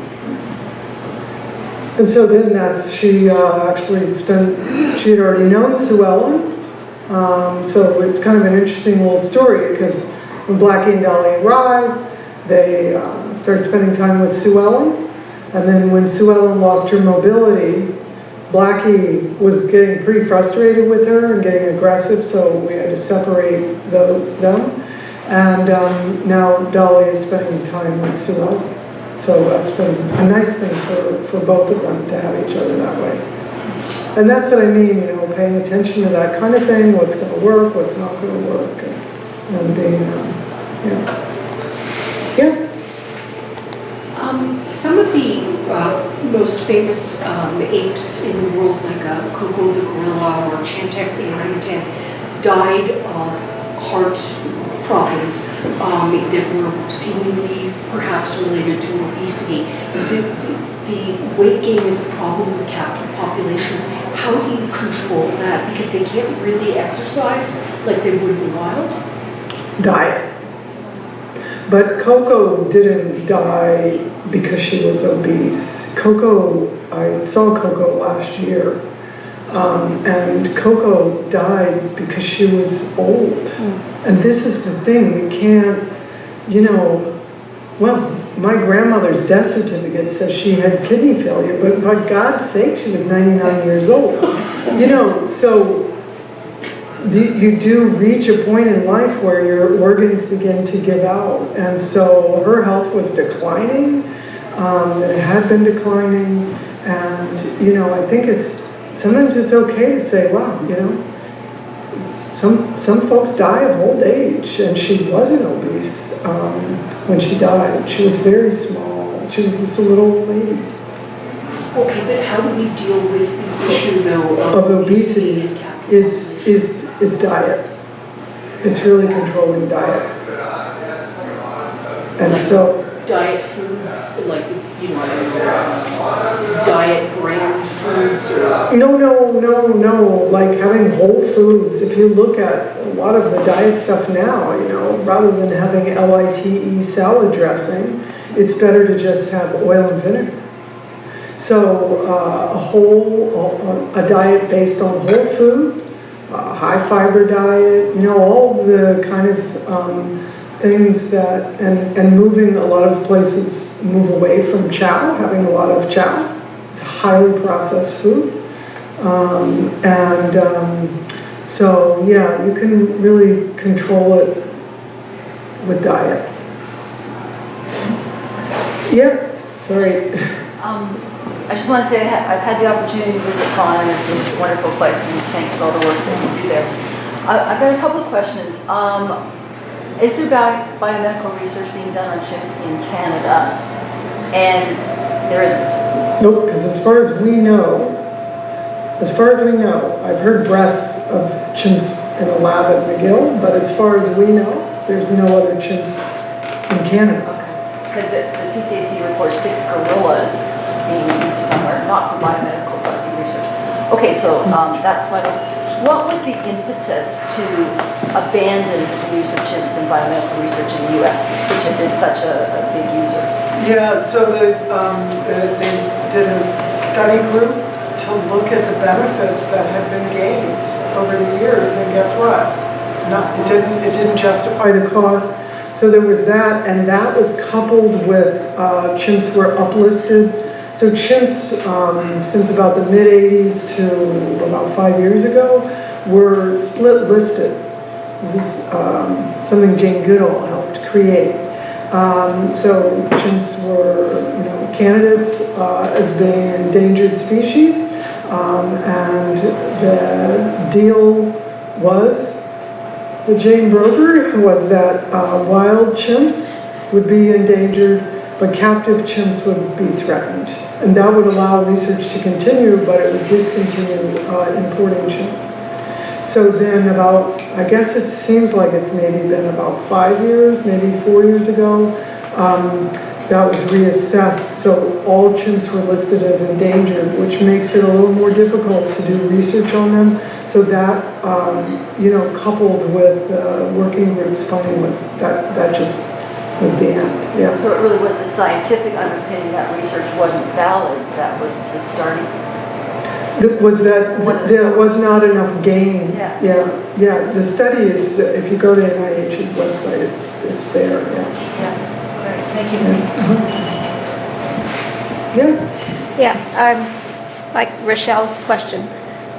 And so then she actually she had already known Sue Ellen. So it's kind of an interesting little story, because when Blackie and Dolly arrived, they started spending time with Sue Ellen. And then when Sue Ellen lost her mobility, Blackie was getting pretty frustrated with her and getting aggressive, so we had to separate them. And now Dolly is spending time with Sue Ellen. So that's been a nice thing for both of them to have each other that way. And that's what I mean, paying attention to that kind of thing, what's going to work, what's not going to work, and being, Yes? Some of the most famous apes in the world, like Koko the gorilla or Chantek the orangutan, died of heart problems that were seemingly perhaps related to obesity. The weight gain is a problem with captive populations. How do you control that? Because they can't really exercise like they would in the wild. Diet. But Coco didn't die because she was obese. Coco, I saw Coco last year, and Coco died because she was old. And this is the thing, you can't, well, my grandmother's death certificate says she had kidney failure, but for God's sake, she was 99 years old. So you do reach a point in life where your organs begin to give out. And so her health was declining. It had been declining. And, I think sometimes it's okay to say, wow, some folks die of old age, and she wasn't obese when she died. She was very small. She was just a little old lady. Okay, but how do we deal with the issue, though, of obesity and captive is diet. It's really controlling diet. And so diet foods, like, diet brand foods, or no, like having whole foods. If you look at a lot of the diet stuff now, rather than having LITE salad dressing, it's better to just have oil and vinegar. So a diet based on whole food, high fiber diet, all the kind of things that, and moving, a lot of places move away from chow, having a lot of chow. It's highly processed food. So yeah, you can really control it with diet. Yeah, sorry. I just want to say I've had the opportunity to visit Fauna, and it's a wonderful place, and thanks for all the work that you do there. I've got a couple of questions. Is there biomedical research being done on chimps in Canada? And there isn't. Nope, because as far as we know, I've heard breasts of chimps in a lab at McGill, but as far as we know, there's no other chimps in Canada. Okay, because the CCAC reports 6 gorillas being used somewhere, not for biomedical, but in research. Okay, so that's vital. What was the impetus to abandon the use of chimps in biomedical research in the U.S., which had been such a big user? Yeah, so they did a study group to look at the benefits that had been gained over the years, and guess what? It didn't justify the cost. So there was that, and that was coupled with chimps were uplisted. So chimps, since about the mid-'80s to about 5 years ago, were split listed. This is something Jane Goodall helped create. So chimps were, candidates as being endangered species, and the deal was, the Jane broker was that wild chimps would be endangered, but captive chimps would be threatened. And that would allow research to continue, but it would discontinue importing chimps. So then about, I guess it seems like it's maybe been about 5 years, maybe 4 years ago, that was reassessed. So all chimps were listed as endangered, which makes it a little more difficult to do research on them. So that, coupled with working groups funding that just was the end. Yeah. So it really was the scientific underpinning that research wasn't valid. That was the starting. There was not enough gain. Yeah. The study is, if you go to NIH's website, it's there. Yeah. Great. Thank you. Yes. Yeah. Like Rochelle's question,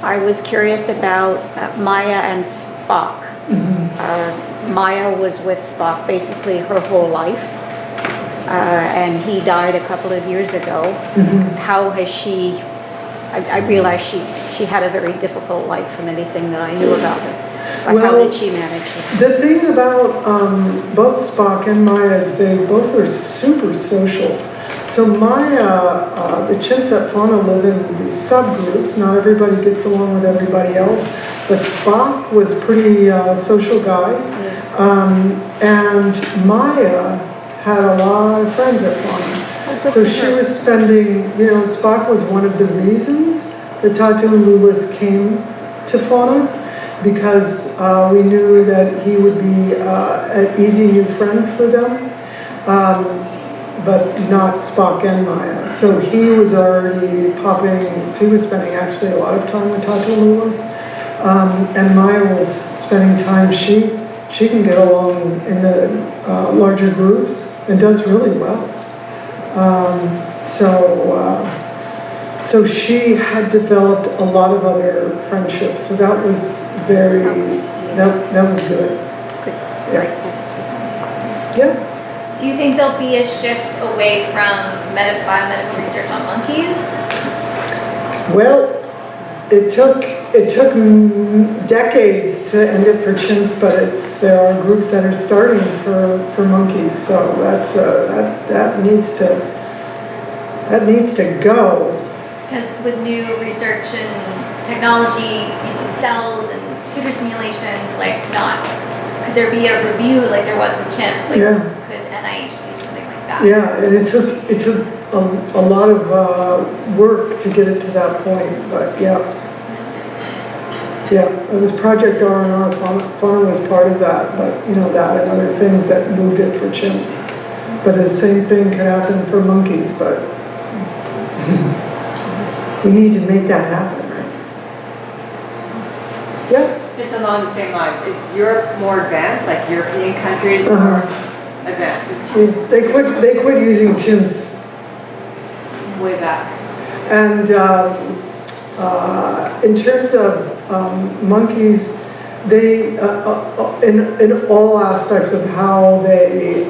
I was curious about Maya and Spock. Maya was with Spock basically her whole life, and he died a couple of years ago. How has she, I realized she had a very difficult life from anything that I knew about her. But how did she manage it? The thing about both Spock and Maya is they both are super social. So the chimps at Fauna live in these subgroups. Not everybody gets along with everybody else, but Spock was a pretty social guy. And Maya had a lot of friends at Fauna. So she was spending, Spock was one of the reasons that Tatu and Lulis came to Fauna, because we knew that he would be an easy new friend for them. But not Spock and Maya. So he was already he was spending actually a lot of time with Tatu and Lulis. And Maya was spending time, she can get along in the larger groups and does really well. So she had developed a lot of other friendships. So that was that was good. Great. Yeah. Do you think there'll be a shift away from biomedical research on monkeys? Well, it took decades to end it for chimps, but there are groups that are starting for monkeys. So that needs to go. Because with new research and technology using cells and computer simulations, could there be a review like there was with chimps? Yeah. Could NIH do something like that? Yeah, and it took a lot of work to get it to that point, but yeah, it was Project R&R. Fauna was part of that, but that and other things that moved it for chimps. But the same thing could happen for monkeys, but we need to make that happen, right? Yes? Just along the same line, is Europe more advanced, like European countries more advanced? They quit using chimps Way back. And in terms of monkeys, they, in all aspects of how they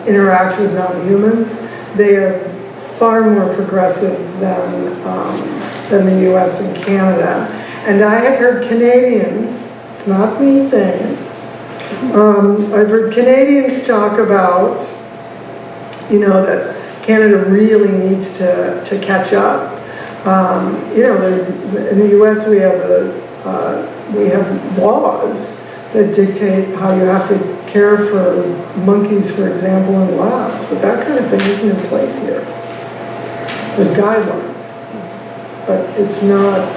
interact with non-humans, they are far more progressive than the US and Canada. And I have heard Canadians, it's not me saying, I've heard Canadians talk about, that Canada really needs to catch up. In the US we have laws that dictate how you have to care for monkeys, for example, in labs, but that kind of thing isn't in place here. There's guidelines, but it's not,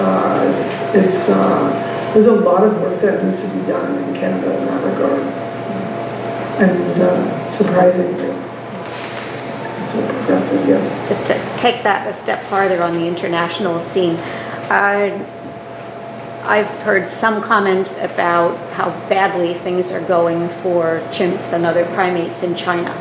there's a lot of work that needs to be done in Canada in that regard. And surprisingly, so progressive, yes. Just to take that a step farther on the international scene, I've heard some comments about how badly things are going for chimps and other primates in China.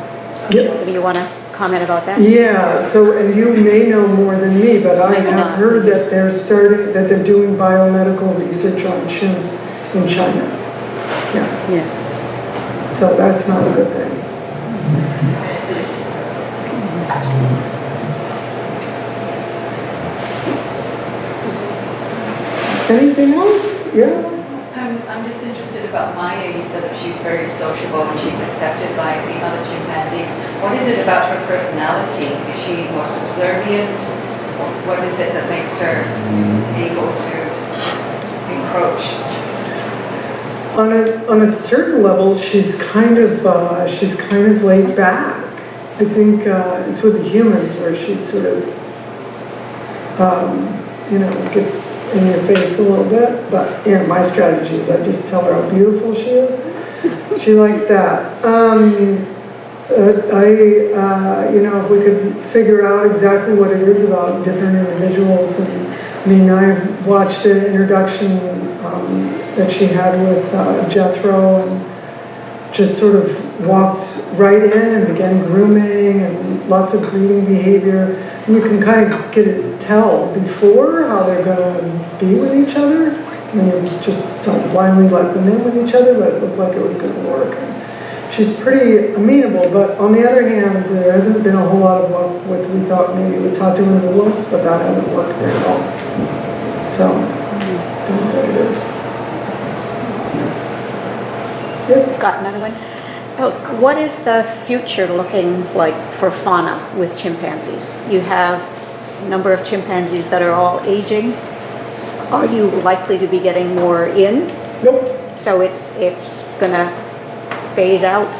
Yep. Do you want to comment about that? Yeah, and you may know more than me, but I have heard that they're doing biomedical research on chimps in China. Yeah. So that's not a good thing. Anything else? Yeah. I'm just interested about Maya. You said that she's very sociable and she's accepted by the other chimpanzees. What is it about her personality? Is she more subservient? What is it that makes her able to encroach? On a certain level, she's kind of laid back. I think it's with the humans where she sort of, gets in your face a little bit. But my strategy is I just tell her how beautiful she is. She likes that. If we could figure out exactly what it is about different individuals, and I watched an introduction that she had with Jethro, and just sort of walked right in and began grooming and lots of breeding behavior. And you can kind of tell before how they're going to be with each other. And you just don't blindly let them in with each other, but it looked like it was going to work. And she's pretty amenable, but on the other hand, there hasn't been a whole lot of luck with, we thought maybe with Tatu and Lulis, but that hasn't worked very well. So, don't know what it is. Got another one. What is the future looking like for fauna with chimpanzees? You have a number of chimpanzees that are all aging. Are you likely to be getting more in? Nope. So it's gonna phase out?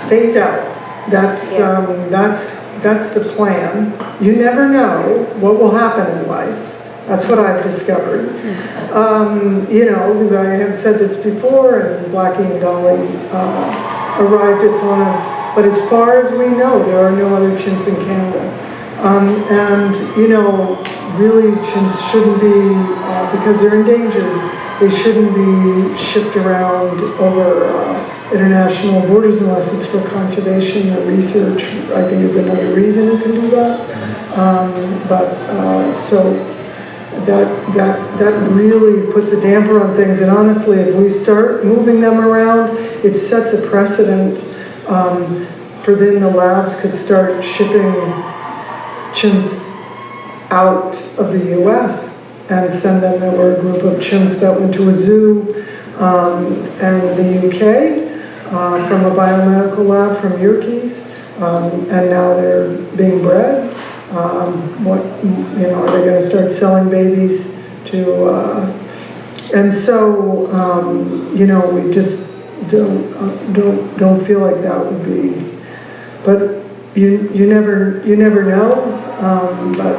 Phase out. That's the plan. You never know what will happen in life. That's what I've discovered. You know, because I have said this before, and Blackie and Dolly arrived at Fauna, but as far as we know, there are no other chimps in Canada. And, you know, really chimps shouldn't be, because they're endangered, they shouldn't be shipped around over international borders unless it's for conservation or research. I think is another reason you can do that. So that really puts a damper on things. And honestly, if we start moving them around, it sets a precedent for then the labs could start shipping chimps out of the US and send them. There were a group of chimps that went to a zoo in the UK from a biomedical lab from Yerkes, and now they're being bred. What, you know, are they going to start selling babies to, and so, you know, we just don't feel like that would be, but you never know, but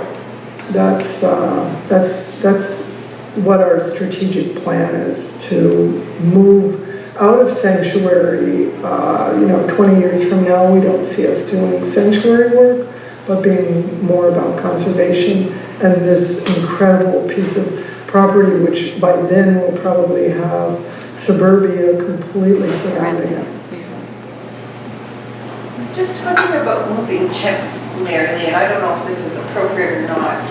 that's what our strategic plan is, to move out of sanctuary. You know, 20 years from now, we don't see us doing sanctuary work, but being more about conservation and this incredible piece of property, which by then will probably have suburbia completely surrounding it. Just talking about moving chimps, Mary, and I don't know if this is appropriate or not.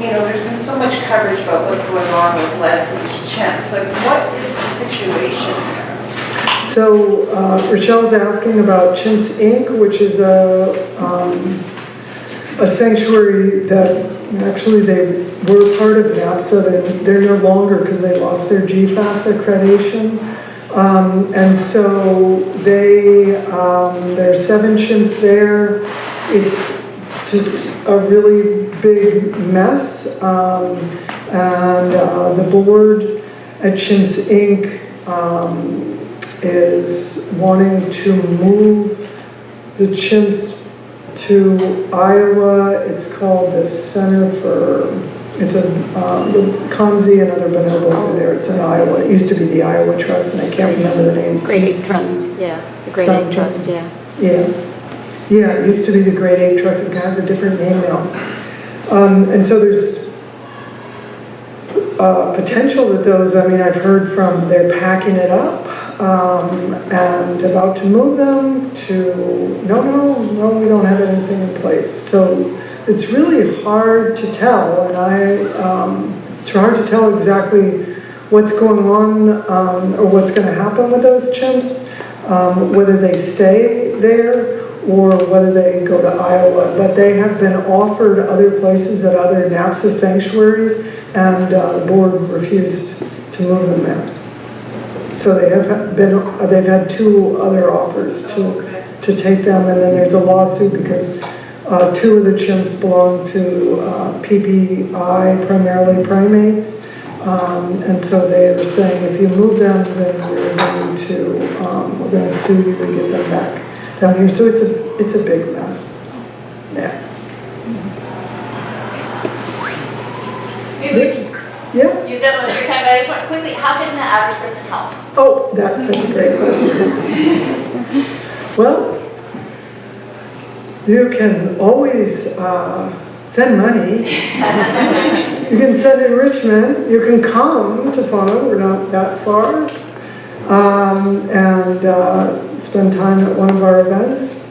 You know, there's been so much coverage about what's going on with Leslie's chimps. Like, what is the situation there? So Rochelle's asking about Chimps Inc., which is a sanctuary that actually they were part of NAPSA. They're no longer, because they lost their GFAS accreditation. And so there are 7 chimps there. It's just a really big mess. And the board at Chimps Inc. Is wanting to move the chimps to Iowa. It's called the Center for, it's the Kanzi and other bonobos are there. It's in Iowa. It used to be the Iowa Trust, and I can't remember the name. Great Ape Trust, yeah. The Great Ape Trust, yeah. Yeah, it used to be the Great Ape Trust. It has a different name now. And so there's potential that those, I mean, I've heard from, they're packing it up and about to move them to, no, we don't have anything in place. So it's really hard to tell, and it's hard to tell exactly what's going on or what's going to happen with those chimps, whether they stay there or whether they go to Iowa. But they have been offered other places at other NAPSA sanctuaries, and the board refused to move them there. So they've had 2 other offers to take them, and then there's a lawsuit because 2 of the chimps belong to PPI, primarily primates, and so they are saying if you move them, then we're going to sue you and get them back down here. So it's a big mess. Yeah. Yeah. Use that most of your time, but I just want quickly, how can the average person help? Oh, that's a great question. Well, you can always send money. You can send enrichment. You can come to Fauna. We're not that far. And spend time at one of our events.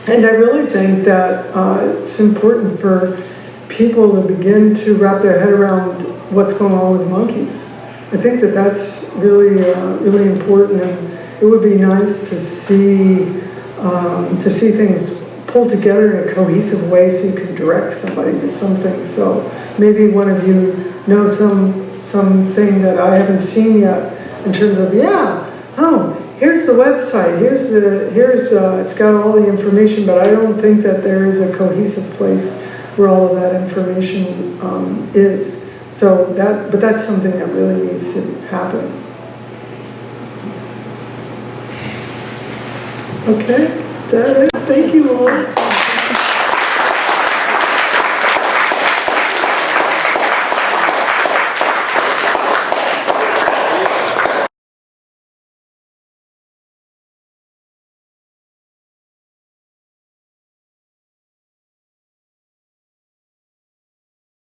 And I really think that it's important for people to begin to wrap their head around what's going on with monkeys. I think that that's really, really important, and it would be nice to see things pulled together in a cohesive way so you can direct somebody to something. So maybe one of you knows something that I haven't seen yet in terms of, here's the website, it's got all the information, but I don't think that there is a cohesive place where all of that information is. So but that's something that really needs to happen. Okay, that is, thank you all.